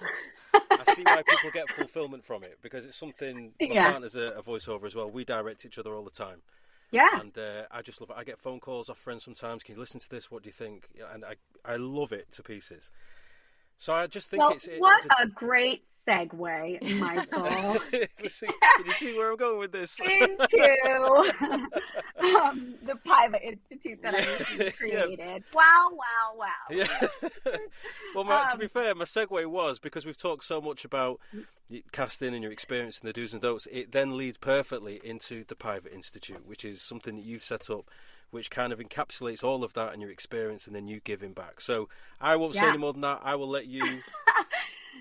I see why people get fulfillment from it because it's something. My partner's a voiceover as well. We direct each other all the time. Yeah. And I just love it. I get phone calls off friends sometimes. Can you listen to this? What do you think? And I love it to pieces. So I just think what a great segue, Michael, Can you see where I'm going with this? into the Paiva Institute that I recently created. Yeah. Wow. Yeah. Well, to be fair, my segue was because we've talked so much about casting and your experience in the do's and don'ts. It then leads perfectly into the Paiva Institute, which is something that you've set up, which kind of encapsulates all of that and your experience, and then you giving back. So I won't say any more than that. I will let you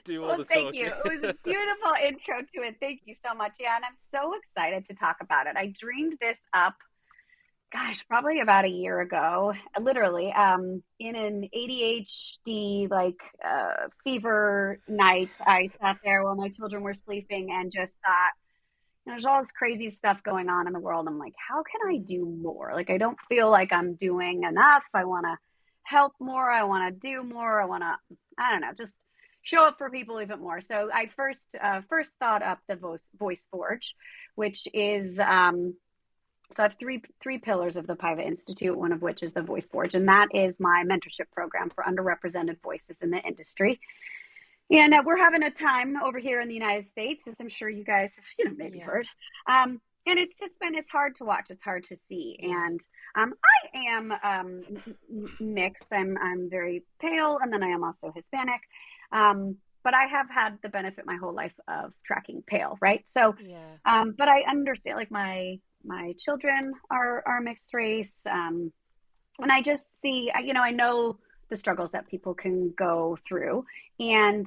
do all the talking. Thank you. It was a beautiful intro to it. Thank you so much. Yeah, and I'm so excited to talk about it. I dreamed this up, probably about a year ago, literally, in an ADHD, fever night. I sat there while my children were sleeping and just thought, there's all this crazy stuff going on in the world. I'm like, how can I do more? Like, I don't feel like I'm doing enough. I want to help more. I want to do more. I want to, just show up for people even more. So I first thought up the Voice Forge, which is, so I have three pillars of the Paiva Institute, one of which is the Voice Forge. And that is my mentorship program for underrepresented voices in the industry. And we're having a time over here in the United States, as I'm sure you guys have maybe heard. And it's hard to watch. It's hard to see. And I am mixed. I'm very pale, and then I am also Hispanic. But I have had the benefit my whole life of tracking pale, right? So, but I understand, like my children are mixed race. And I just see, I know the struggles that people can go through. And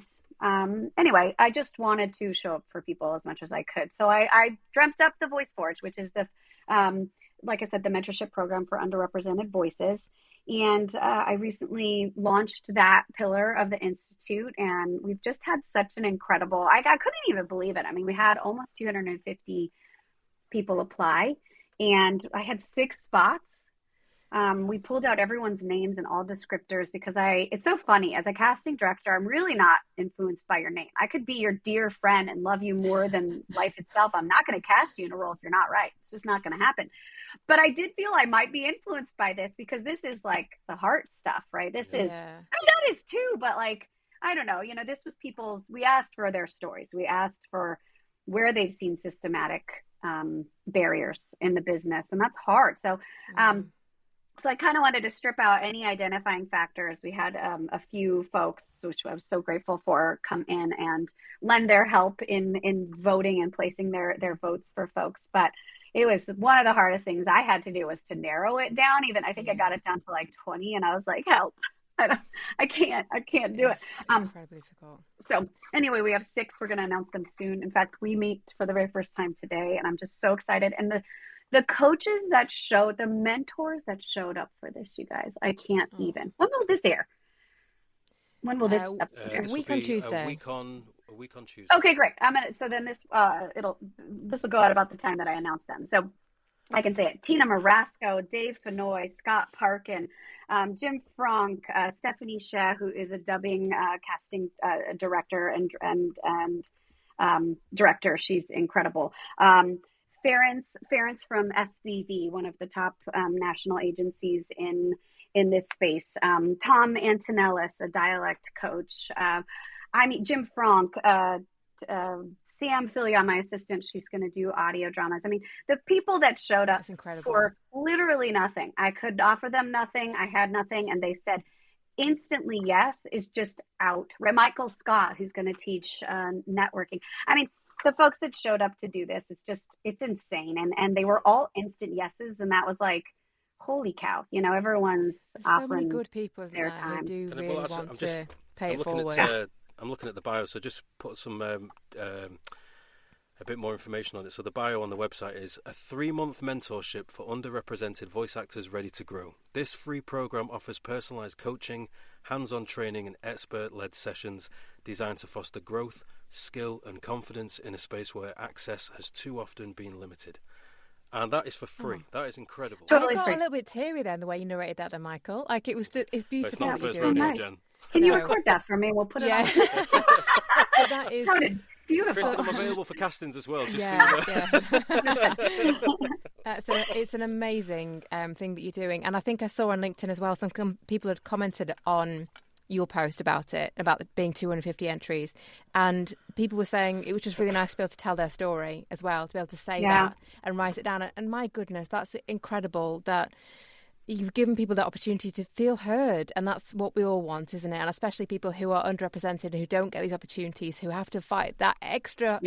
anyway, I just wanted to show up for people as much as I could. So I dreamt up the Voice Forge, which is the, like I said, the mentorship program for underrepresented voices. And I recently launched that pillar of the Institute, and we've just had such an incredible, I couldn't even believe it. I mean, we had almost 250 people apply, and I had 6 spots. We pulled out everyone's names and all descriptors because it's so funny. As a casting director, I'm really not influenced by your name. I could be your dear friend and love you more than life itself. I'm not going to cast you in a role if you're not right. It's just not going to happen. But I did feel I might be influenced by this because this is like the heart stuff, right? This is, that is too, but like, I don't know, this was we asked for their stories. We asked for where they've seen systematic barriers in the business, and that's hard. So, so I kind of wanted to strip out any identifying factors. We had a few folks, which I was so grateful for, come in and lend their help in voting and placing their votes for folks. But it was one of the hardest things I had to do was to narrow it down. Even I think I got it down to like 20, and I was like, help. I can't do it. Incredibly difficult. So anyway, we have 6. We're going to announce them soon. In fact, we meet for the very first time today, and I'm just so excited. And the coaches the mentors that showed up for this, you guys, I can't even. When will this air? When will this air? A week on Tuesday. A week on Tuesday. Okay, great. So then this will go out about the time that I announce them. So I can say it. Tina Marasco, Dave Fenoy, Scott Parkin, Jim Frank, Stephanie Sheh, who is a dubbing casting director and director. She's incredible. Ference from SVV, one of the top national agencies in this space. Tom Antonellis, a dialect coach. Jim Frank, Sam Filia, my assistant, she's going to do audio dramas. I mean, the people that showed up for literally nothing. I could offer them nothing. I had nothing. And they said instantly yes is just out. Michael Scott, who's going to teach networking. I mean, the folks that showed up to do this, it's insane. And they were all instant yeses. And that was like, holy cow, everyone's offering so many good people their time. Who do really want to pay it forward. I'm looking at the bio, so just put some a bit more information on it. So the bio on the website is a 3-month mentorship for underrepresented voice actors ready to grow. This free program offers personalized coaching, hands-on training, and expert-led sessions designed to foster growth, skill, and confidence in a space where access has too often been limited. And that is for free. That is incredible. Totally I got a little bit teary then, the way you narrated that then, Michael. Like, it's beautiful. It's not the first rodeo, Jen. Can you record that for me? We'll put it on. But that is beautiful. Kristin, I'm available for castings as well. It's an amazing thing that you're doing. And I think I saw on LinkedIn as well, some people had commented on your post about it, about it being 250 entries. And people were saying it was just really nice to be able to tell their story as well, to be able to say that and write it down. And my goodness, that's incredible that you've given people the opportunity to feel heard. And that's what we all want, isn't it? And especially people who are underrepresented and who don't get these opportunities, who have to fight that extra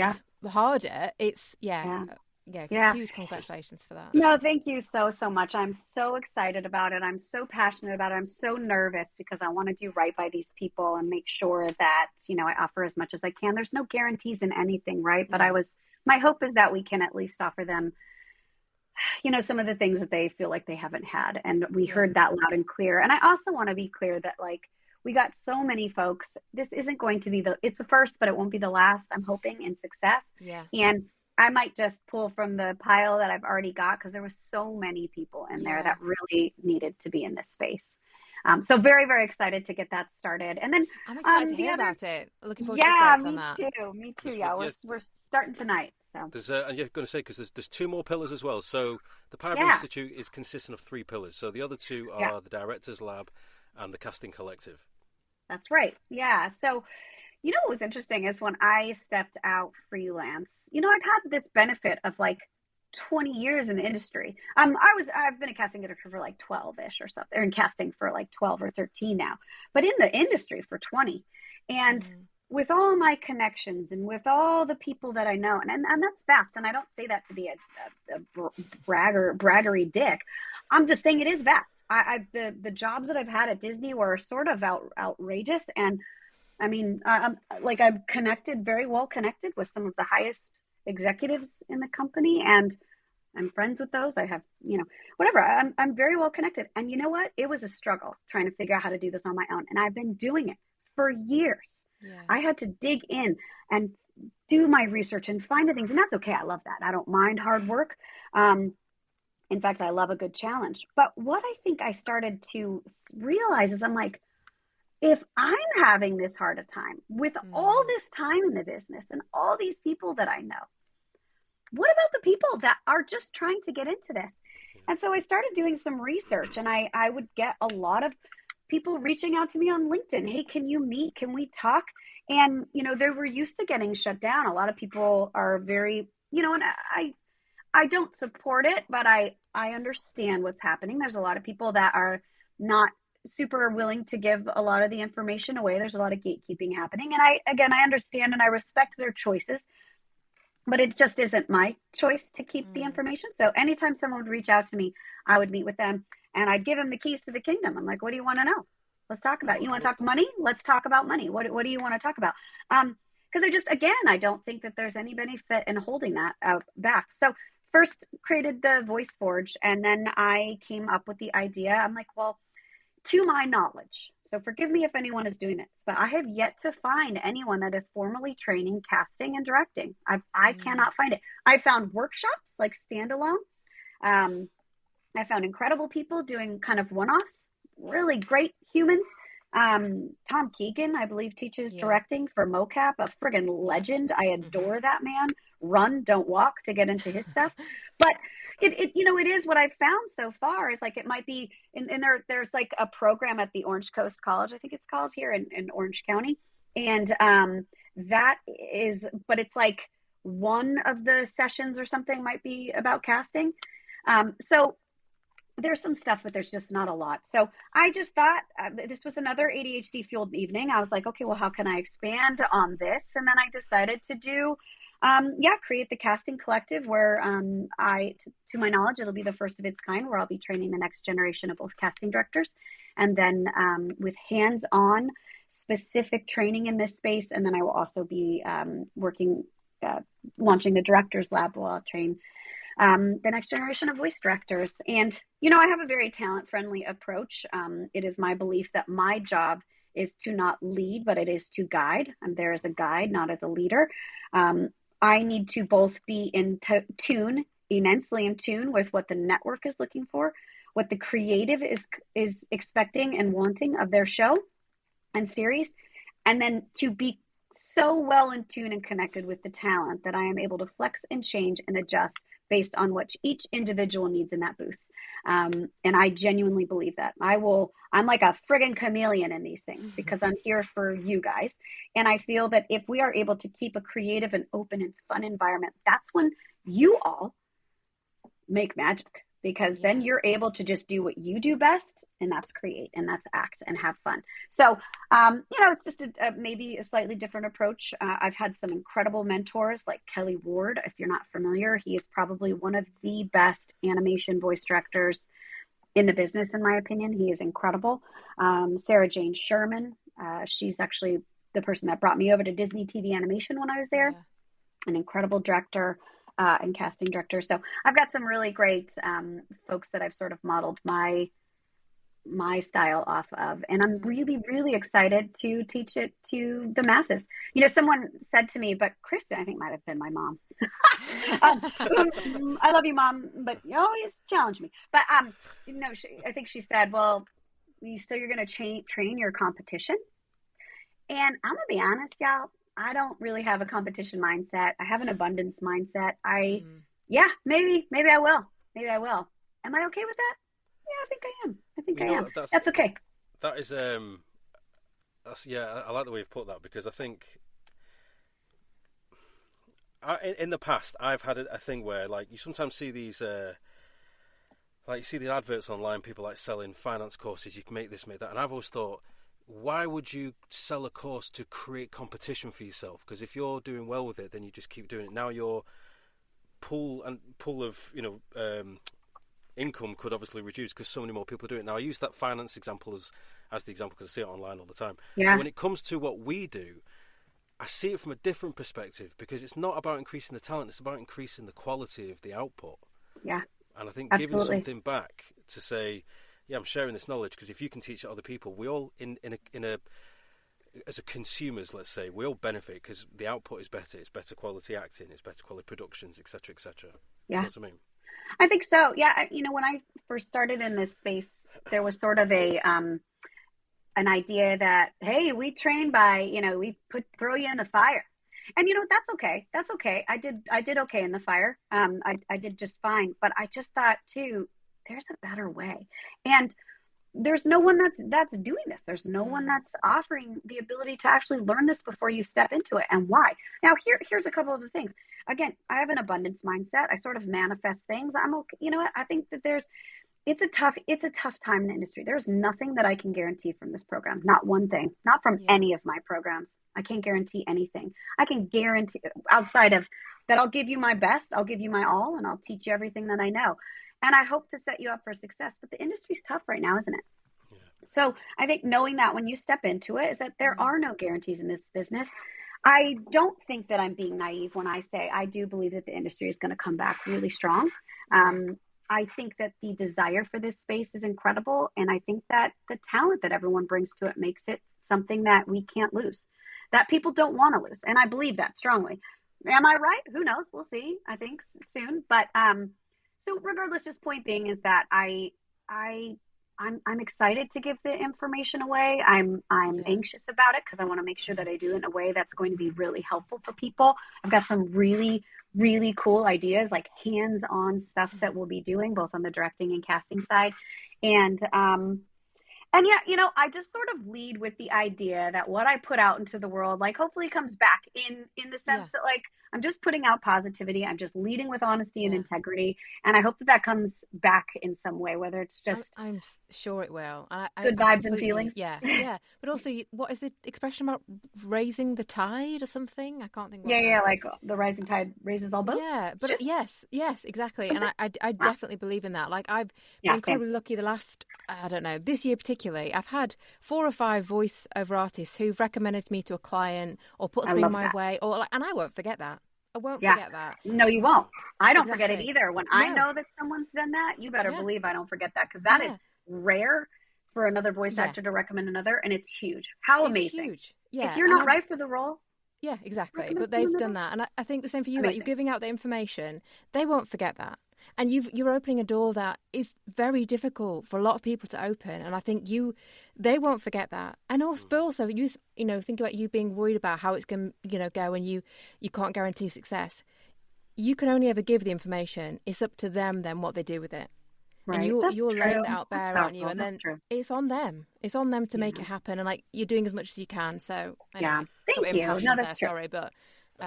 harder. It's, huge congratulations for that. No, thank you so much. I'm so excited about it. I'm so passionate about it. I'm so nervous because I want to do right by these people and make sure that, I offer as much as I can. There's no guarantees in anything, right? But my hope is that we can at least offer them, some of the things that they feel like they haven't had. And we heard that loud and clear. And I also want to be clear that we got so many folks. This isn't going to be it's the first, but it won't be the last, I'm hoping, in success. Yeah. And I might just pull from the pile that I've already got because there was so many people in there that really needed to be in this space. So very, very excited to get that started. And then I'm excited to hear about it. Looking forward to updates on that. Me too. Yeah, we're starting tonight. So there's and you're going to say because there's two more pillars as well. So the Paiva Institute is consisting of 3 pillars. So the other 2 are the Directors Lab and the Casting Collective. That's right. Yeah. So what was interesting is when I stepped out freelance, I've had this benefit of 20 years in the industry. I've been a casting director for 12-ish or something, or in casting for 12 or 13 now, but in the industry for 20. And with all my connections and with all the people that I know, and that's vast. And I don't say that to be a braggery dick. I'm just saying it is vast. The jobs that I've had at Disney were sort of outrageous. And I mean, I'm very well connected with some of the highest executives in the company, and I'm friends with those. I have, whatever. I'm very well connected. And you know what? It was a struggle trying to figure out how to do this on my own. And I've been doing it for years. Yeah. I had to dig in and do my research and find the things. And that's okay. I love that. I don't mind hard work. In fact, I love a good challenge. But what I think I started to realize is I'm like, if I'm having this hard a time with all this time in the business and all these people that I know, what about the people that are just trying to get into this? And so I started doing some research, and I would get a lot of people reaching out to me on LinkedIn. Hey, can you meet? Can we talk? And, they were used to getting shut down. A lot of people are very, and I don't support it, but I understand what's happening. There's a lot of people that are not super willing to give a lot of the information away. There's a lot of gatekeeping happening. And I understand and I respect their choices, but it just isn't my choice to keep the information. So anytime someone would reach out to me, I would meet with them and I'd give them the keys to the kingdom. I'm like, what do you want to know? Let's talk about it. You want to talk money? Let's talk about money. What do you want to talk about? Because I don't think that there's any benefit in holding that back. So first created the Voice Forge, and then I came up with the idea. I'm like, well, to my knowledge, so forgive me if anyone is doing this, but I have yet to find anyone that is formally training casting and directing. I cannot find it. I found workshops like standalone. I found incredible people doing kind of one-offs, really great humans. Tom Keegan, I believe, teaches directing for MoCap, a friggin' legend. I adore that man. Run, don't walk to get into his stuff. But it is what I've found so far is it might be there's a program at the Orange Coast College, I think it's called, here in Orange County. And that is, but it's one of the sessions or something might be about casting. So there's some stuff, but there's just not a lot. So I just thought this was another ADHD fueled evening. I was like, okay, well, how can I expand on this? And then I decided to do, create the Casting Collective, where to my knowledge, it'll be the first of its kind, where I'll be training the next generation of both casting directors, and then with hands-on specific training in this space. And then I will also be launching the Directors Lab, where I'll train the next generation of voice directors. And, I have a very talent-friendly approach. It is my belief that my job is to not lead, but it is to guide. I'm there as a guide, not as a leader. I need to both be immensely in tune with what the network is looking for, what the creative is expecting and wanting of their show and series, and then to be so well in tune and connected with the talent that I am able to flex and change and adjust based on what each individual needs in that booth. And I genuinely believe that. I'm like a friggin' chameleon in these things because I'm here for you guys. And I feel that if we are able to keep a creative and open and fun environment, that's when you all make magic, because then you're able to just do what you do best, and that's create, and that's act and have fun. So, it's just maybe a slightly different approach. I've had some incredible mentors like Kelly Ward. If you're not familiar, he is probably one of the best animation voice directors in the business, in my opinion. He is incredible. Sarah Jane Sherman, she's actually the person that brought me over to Disney TV Animation when I was there. An incredible director. And casting director. So I've got some really great folks that I've sort of modeled my style off of. And I'm really, really excited to teach it to the masses. Someone said to me, but Kristin, I think might have been my mom. I love you, Mom, but you always challenge me. But, I think she said, well, so you're going to train your competition? And I'm going to be honest, y'all. I don't really have a competition mindset. I have an abundance mindset. Maybe I will. Maybe I will. Am I okay with that? Yeah, I think I am. I am. That's okay. That is, I like the way you've put that, because I think in the past, I've had a thing where, like, you sometimes see these, you see these adverts online, people like selling finance courses, you can make this, make that. And I've always thought, why would you sell a course to create competition for yourself? Because if you're doing well with it, then you just keep doing it. Now your pool of income could obviously reduce because so many more people do it. Now I use that finance example as the example because I see it online all the time. Yeah. But when it comes to what we do, I see it from a different perspective, because it's not about increasing the talent; it's about increasing the quality of the output. Yeah. And I think giving something back to say, yeah, I'm sharing this knowledge, because if you can teach it to other people, we all as a consumers, let's say, we all benefit because the output is better. It's better quality acting, it's better quality productions, etc., etc. Yeah, you know what I mean? I think so. Yeah, when I first started in this space, there was sort of an idea that, hey, we train by, we throw you in the fire, and that's okay. That's okay. I did okay in the fire. I did just fine, but I just thought too, there's a better way. And there's no one that's doing this. There's no one that's offering the ability to actually learn this before you step into it. And why? Now, here's a couple of the things. Again, I have an abundance mindset. I sort of manifest things. I'm okay. You know what? I think that it's a tough time in the industry. There's nothing that I can guarantee from this program. Not one thing. Not from any of my programs. I can't guarantee anything. I can guarantee outside of that I'll give you my best. I'll give you my all, and I'll teach you everything that I know. And I hope to set you up for success. But the industry's tough right now, isn't it? Yeah. So I think knowing that when you step into it is that there are no guarantees in this business. I don't think that I'm being naive when I say I do believe that the industry is going to come back really strong. I think that the desire for this space is incredible. And I think that the talent that everyone brings to it makes it something that we can't lose, that people don't want to lose. And I believe that strongly. Am I right? Who knows? We'll see, I think, soon. But so regardless, just point being is that I'm excited to give the information away. I'm anxious about it because I want to make sure that I do it in a way that's going to be really helpful for people. I've got some really, really cool ideas, like hands-on stuff that we'll be doing both on the directing and casting side. And yeah, I just sort of lead with the idea that what I put out into the world, like, hopefully comes back in the sense that, like, I'm just putting out positivity. I'm just leading with honesty and integrity. And I hope that comes back in some way, whether it's just... I'm sure it will. Good vibes and feelings. Yeah, yeah. But also, what is the expression about raising the tide or something? I can't think. Yeah, like the rising tide raises all boats. Yeah, but yes, exactly. And I definitely believe in that. Like, I've been incredibly lucky the last, I don't know, this year particularly, I've had 4 or 5 voiceover artists who've recommended me to a client or put something my way, and I won't forget that. I won't forget that. No, you won't. I don't forget it either. When I know that someone's done that, you better believe I don't forget that, because that is rare for another voice actor to recommend another, and it's huge. How amazing. It's huge. Yeah. If you're not right for the role. Yeah, exactly. But they've done that. And I think the same for you. Like, you're giving out the information. They won't forget that. And you're opening a door that is very difficult for a lot of people to open. And I think they won't forget that. And also you think about you being worried about how it's going to go, and you can't guarantee success. You can only ever give the information. It's up to them then what they do with it. Right. And you're That's laying true. that out there, That's aren't you? And powerful. then That's true. it's on them. It's on them to make it happen. And like you're doing as much as you can. So Yeah. anyway, Thank got a bit you. impassioned No, there, that's true. sorry, but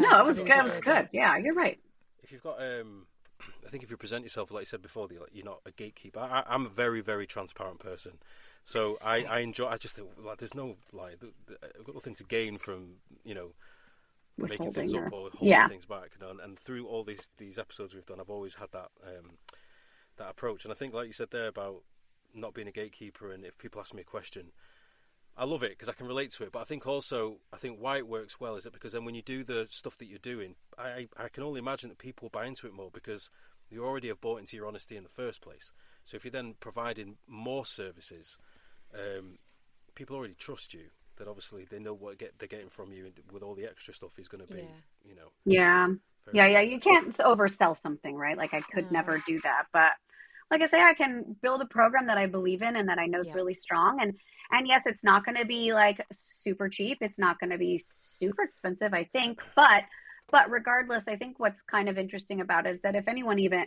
No, I it was really good. do It was believe good. Yeah, you're right. If you've got, I think if you present yourself, like you said before, you're not a gatekeeper. I'm a very, very transparent person. So I enjoy, I just think, like, there's no, like, I've got nothing to gain from, making things up or holding things back. And through all these episodes we've done, I've always had that that approach. And I think, like you said there about not being a gatekeeper, and if people ask me a question, I love it because I can relate to it. But I think why it works well is that because then when you do the stuff that you're doing, I can only imagine that people buy into it more because you already have bought into your honesty in the first place. So if you're then providing more services, people already trust you. That obviously they know what they're getting from you, and with all the extra stuff is going to be, Yeah. You can't oversell something, right? Like I could never do that, but like I say, I can build a program that I believe in and that I know is really strong. And yes, it's not going to be like super cheap. It's not going to be super expensive, I think. But regardless, I think what's kind of interesting about it is that if anyone even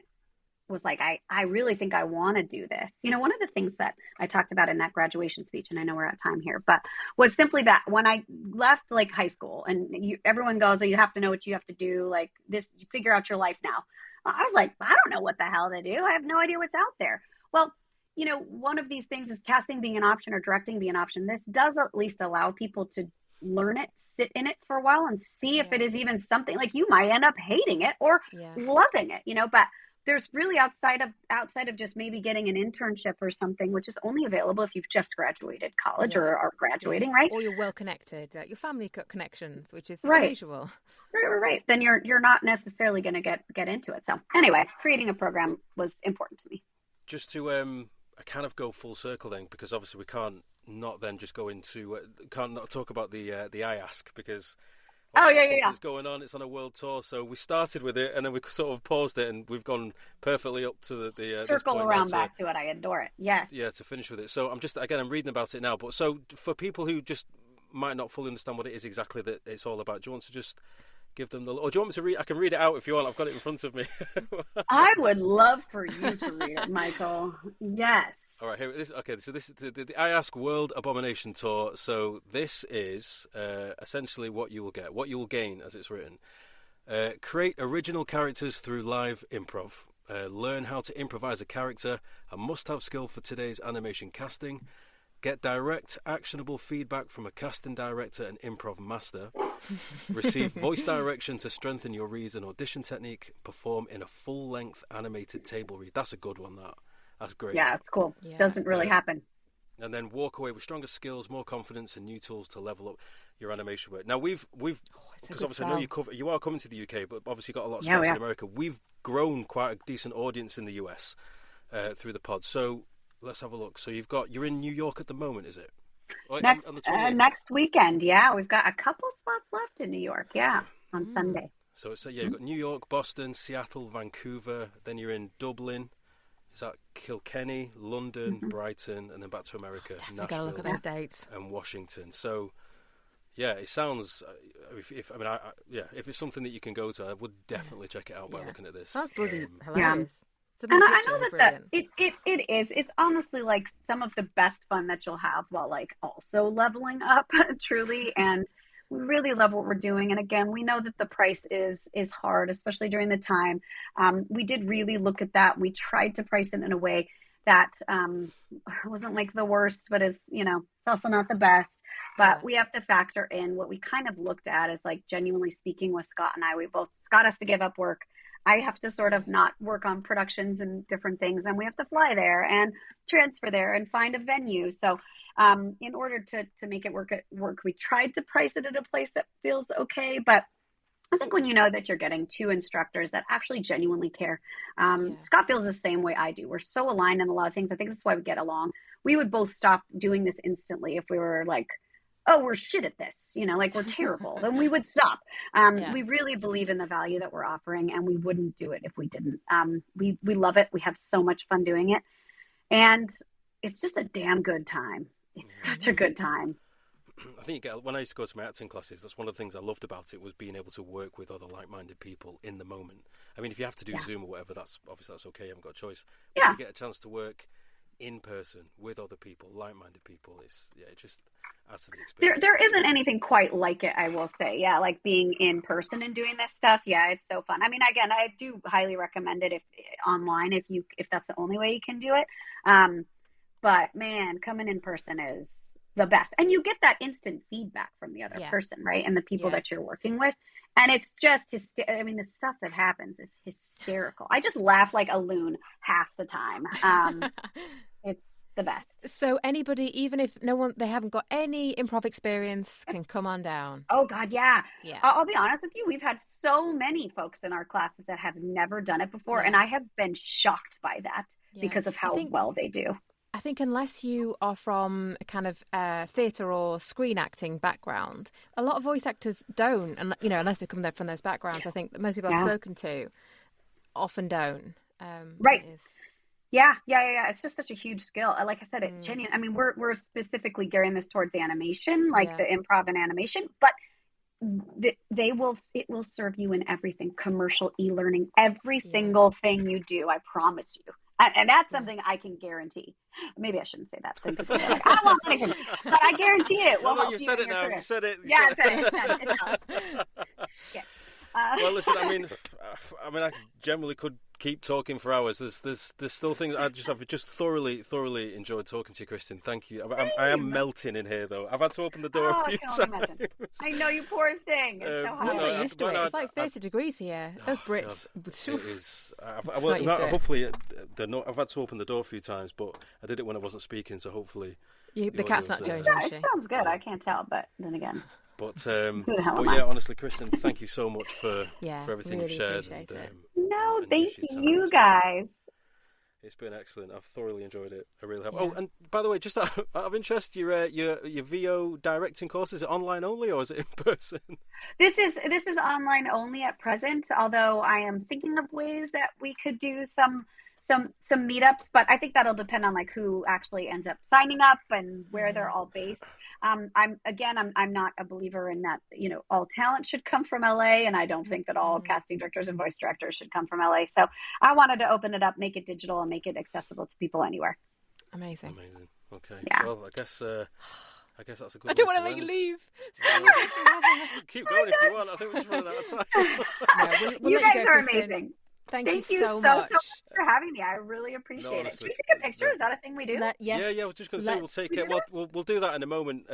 was like, I really think I want to do this. One of the things that I talked about in that graduation speech, and I know we're out of time here, but was simply that when I left like high school and everyone goes, oh, you have to know what you have to do. Like this, you figure out your life now. I was like, I don't know what the hell to do. I have no idea what's out there. Well, one of these things is casting being an option or directing being an option. This does at least allow people to learn it, sit in it for a while and see if it is even something. Like you might end up hating it or loving it, but there's really outside of just maybe getting an internship or something, which is only available if you've just graduated college or are graduating, right? Or you're well connected, your family got connections, which is right. unusual. Right. Then you're not necessarily going to get into it. So anyway, creating a program was important to me. Just to kind of go full circle then, because obviously we can't not then just go into can't not talk about the IASK because. It's going on. It's on a world tour, so we started with it, and then we sort of paused it, and we've gone perfectly up to the circle around back to it. I adore it. Yes. Yeah, to finish with it. So I'm reading about it now. But so for people who just might not fully understand what it is exactly that it's all about, do you want to just give them or do you want me to read? I can read it out if you want. I've got it in front of me. I would love for you to read it, Michael. Yes. All right, here. So this is the I Ask World Abomination Tour. So this is essentially what you will get, what you will gain, as it's written. Create original characters through live improv. Learn how to improvise a character, a must-have skill for today's animation casting. Get direct, actionable feedback from a casting director and improv master. Receive voice direction to strengthen your reads and audition technique. Perform in a full-length animated table read. That's a good one, That's great. Yeah, it's cool. Yeah. Doesn't really happen. And then walk away with stronger skills, more confidence, and new tools to level up your animation work. Now we've because obviously I know you are coming to the UK, but obviously got a lot of space in America. We've grown quite a decent audience in the US through the pod. So let's have a look. So you're in New York at the moment, is it? Next weekend, yeah. We've got a couple spots left in New York, on Sunday. So it's you've got New York, Boston, Seattle, Vancouver. Then you're in Dublin. Is that Kilkenny, London, Brighton, and then back to America, Nashville, look at those dates, and Washington. So, yeah, it sounds. If it's something that you can go to, I would definitely check it out by looking at this. That's bloody hilarious. And I know that it is. It's honestly like some of the best fun that you'll have while like also leveling up, truly. And we really love what we're doing. And again, we know that the price is hard, especially during the time. We did really look at that. We tried to price it in a way that wasn't like the worst, but is, it's also not the best. But we have to factor in what we kind of looked at is like genuinely speaking with Scott and I, Scott has to give up work. I have to sort of not work on productions and different things, and we have to fly there and transfer there and find a venue. So in order to make it work, we tried to price it at a place that feels okay. But I think when you know that you're getting two instructors that actually genuinely care, Scott feels the same way I do. We're so aligned in a lot of things. I think this is why we get along. We would both stop doing this instantly if we were like, oh, we're shit at this, like we're terrible, then we would stop. We really believe in the value that we're offering, and we wouldn't do it if we didn't. We love it. We have so much fun doing it. And it's just a damn good time. It's such a good time. I think when I used to go to my acting classes, that's one of the things I loved about it, was being able to work with other like-minded people in the moment. I mean, if you have to do Zoom or whatever, that's okay. You haven't got a choice. But if you get a chance to work in person with other people, like-minded people, it just adds to the experience. There isn't anything quite like it, I will say. Yeah, like being in person and doing this stuff. Yeah, it's so fun. I mean, again, I do highly recommend it online if that's the only way you can do it. But man, coming in person is the best, and you get that instant feedback from the other person, right? And the people that you're working with. And it's just, I mean, the stuff that happens is hysterical. I just laugh like a loon half the time. It's the best. So anybody, even if they haven't got any improv experience, can come on down. Oh God, yeah. I'll be honest with you. We've had so many folks in our classes that have never done it before, and I have been shocked by that because of how well they do. I think unless you are from a kind of theatre or screen acting background, a lot of voice actors don't, and unless they come from those backgrounds. I think that most people I've spoken to often don't. Right. Yeah. It's just such a huge skill. Like I said, I mean, we're specifically gearing this towards animation, like the improv and animation, but it will serve you in everything, commercial, e-learning, every single thing you do. I promise you. And that's something I can guarantee. Maybe I shouldn't say that. I don't want anything, but I guarantee it. No, you said it now. You said it. I said it. Yeah. Well, listen. I mean, I generally could keep talking for hours. There's still things I've just thoroughly enjoyed talking to you, Kristin. Thank you. I am melting in here, though. I've had to open the door a few times. I know, you poor thing. It's so hot. You're not used to it. It's like 30 degrees here. Us Brits. It is. Hopefully, I've had to open the door a few times, but I did it when I wasn't speaking, so hopefully the cat's not joining. Yeah, it sounds good. I can't tell, but then again. But yeah, honestly, Kristin, thank you so much for everything you've shared. No, thank you guys. It's been excellent. I've thoroughly enjoyed it. I really have. Yeah. Oh, and by the way, just out of interest, your VO directing course, is it online only or is it in person? This is online only at present. Although I am thinking of ways that we could do some meetups, but I think that'll depend on like who actually ends up signing up and where they're all based. I'm not a believer in that, all talent should come from LA, and I don't think that all casting directors and voice directors should come from LA. So I wanted to open it up, make it digital, and make it accessible to people anywhere. Amazing. Okay. Yeah. Well, I guess that's a good. I don't want to make you leave. Keep going if you want. I think we're just running out of time. We'll you guys are amazing. Thank you so much for having me. I really appreciate it. Should we take a picture? Is that a thing we do? Yes. Yeah. I was just going to say we'll take it. We'll do that in a moment.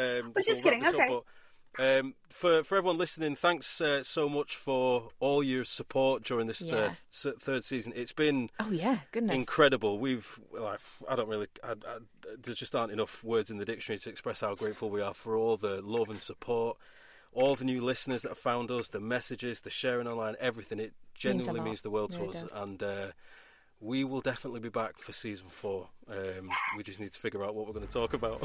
Just kidding. Okay. For everyone listening, thanks so much for all your support during this third season. It's been incredible. There just aren't enough words in the dictionary to express how grateful we are for all the love and support. All the new listeners that have found us, the messages, the sharing online, everything. It genuinely means the world to us. And we will definitely be back for season 4. We just need to figure out what we're going to talk about.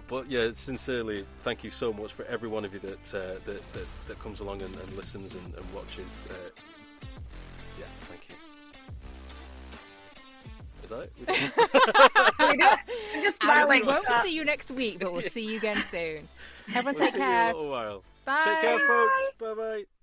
But yeah, sincerely, thank you so much for every one of you that comes along and listens and watches. Yeah, thank you. Is that it? I'm just smiling. We won't see you next week, but we'll see you again soon. Everyone take care. See you in a little while. Bye. Take care, folks. Bye-bye.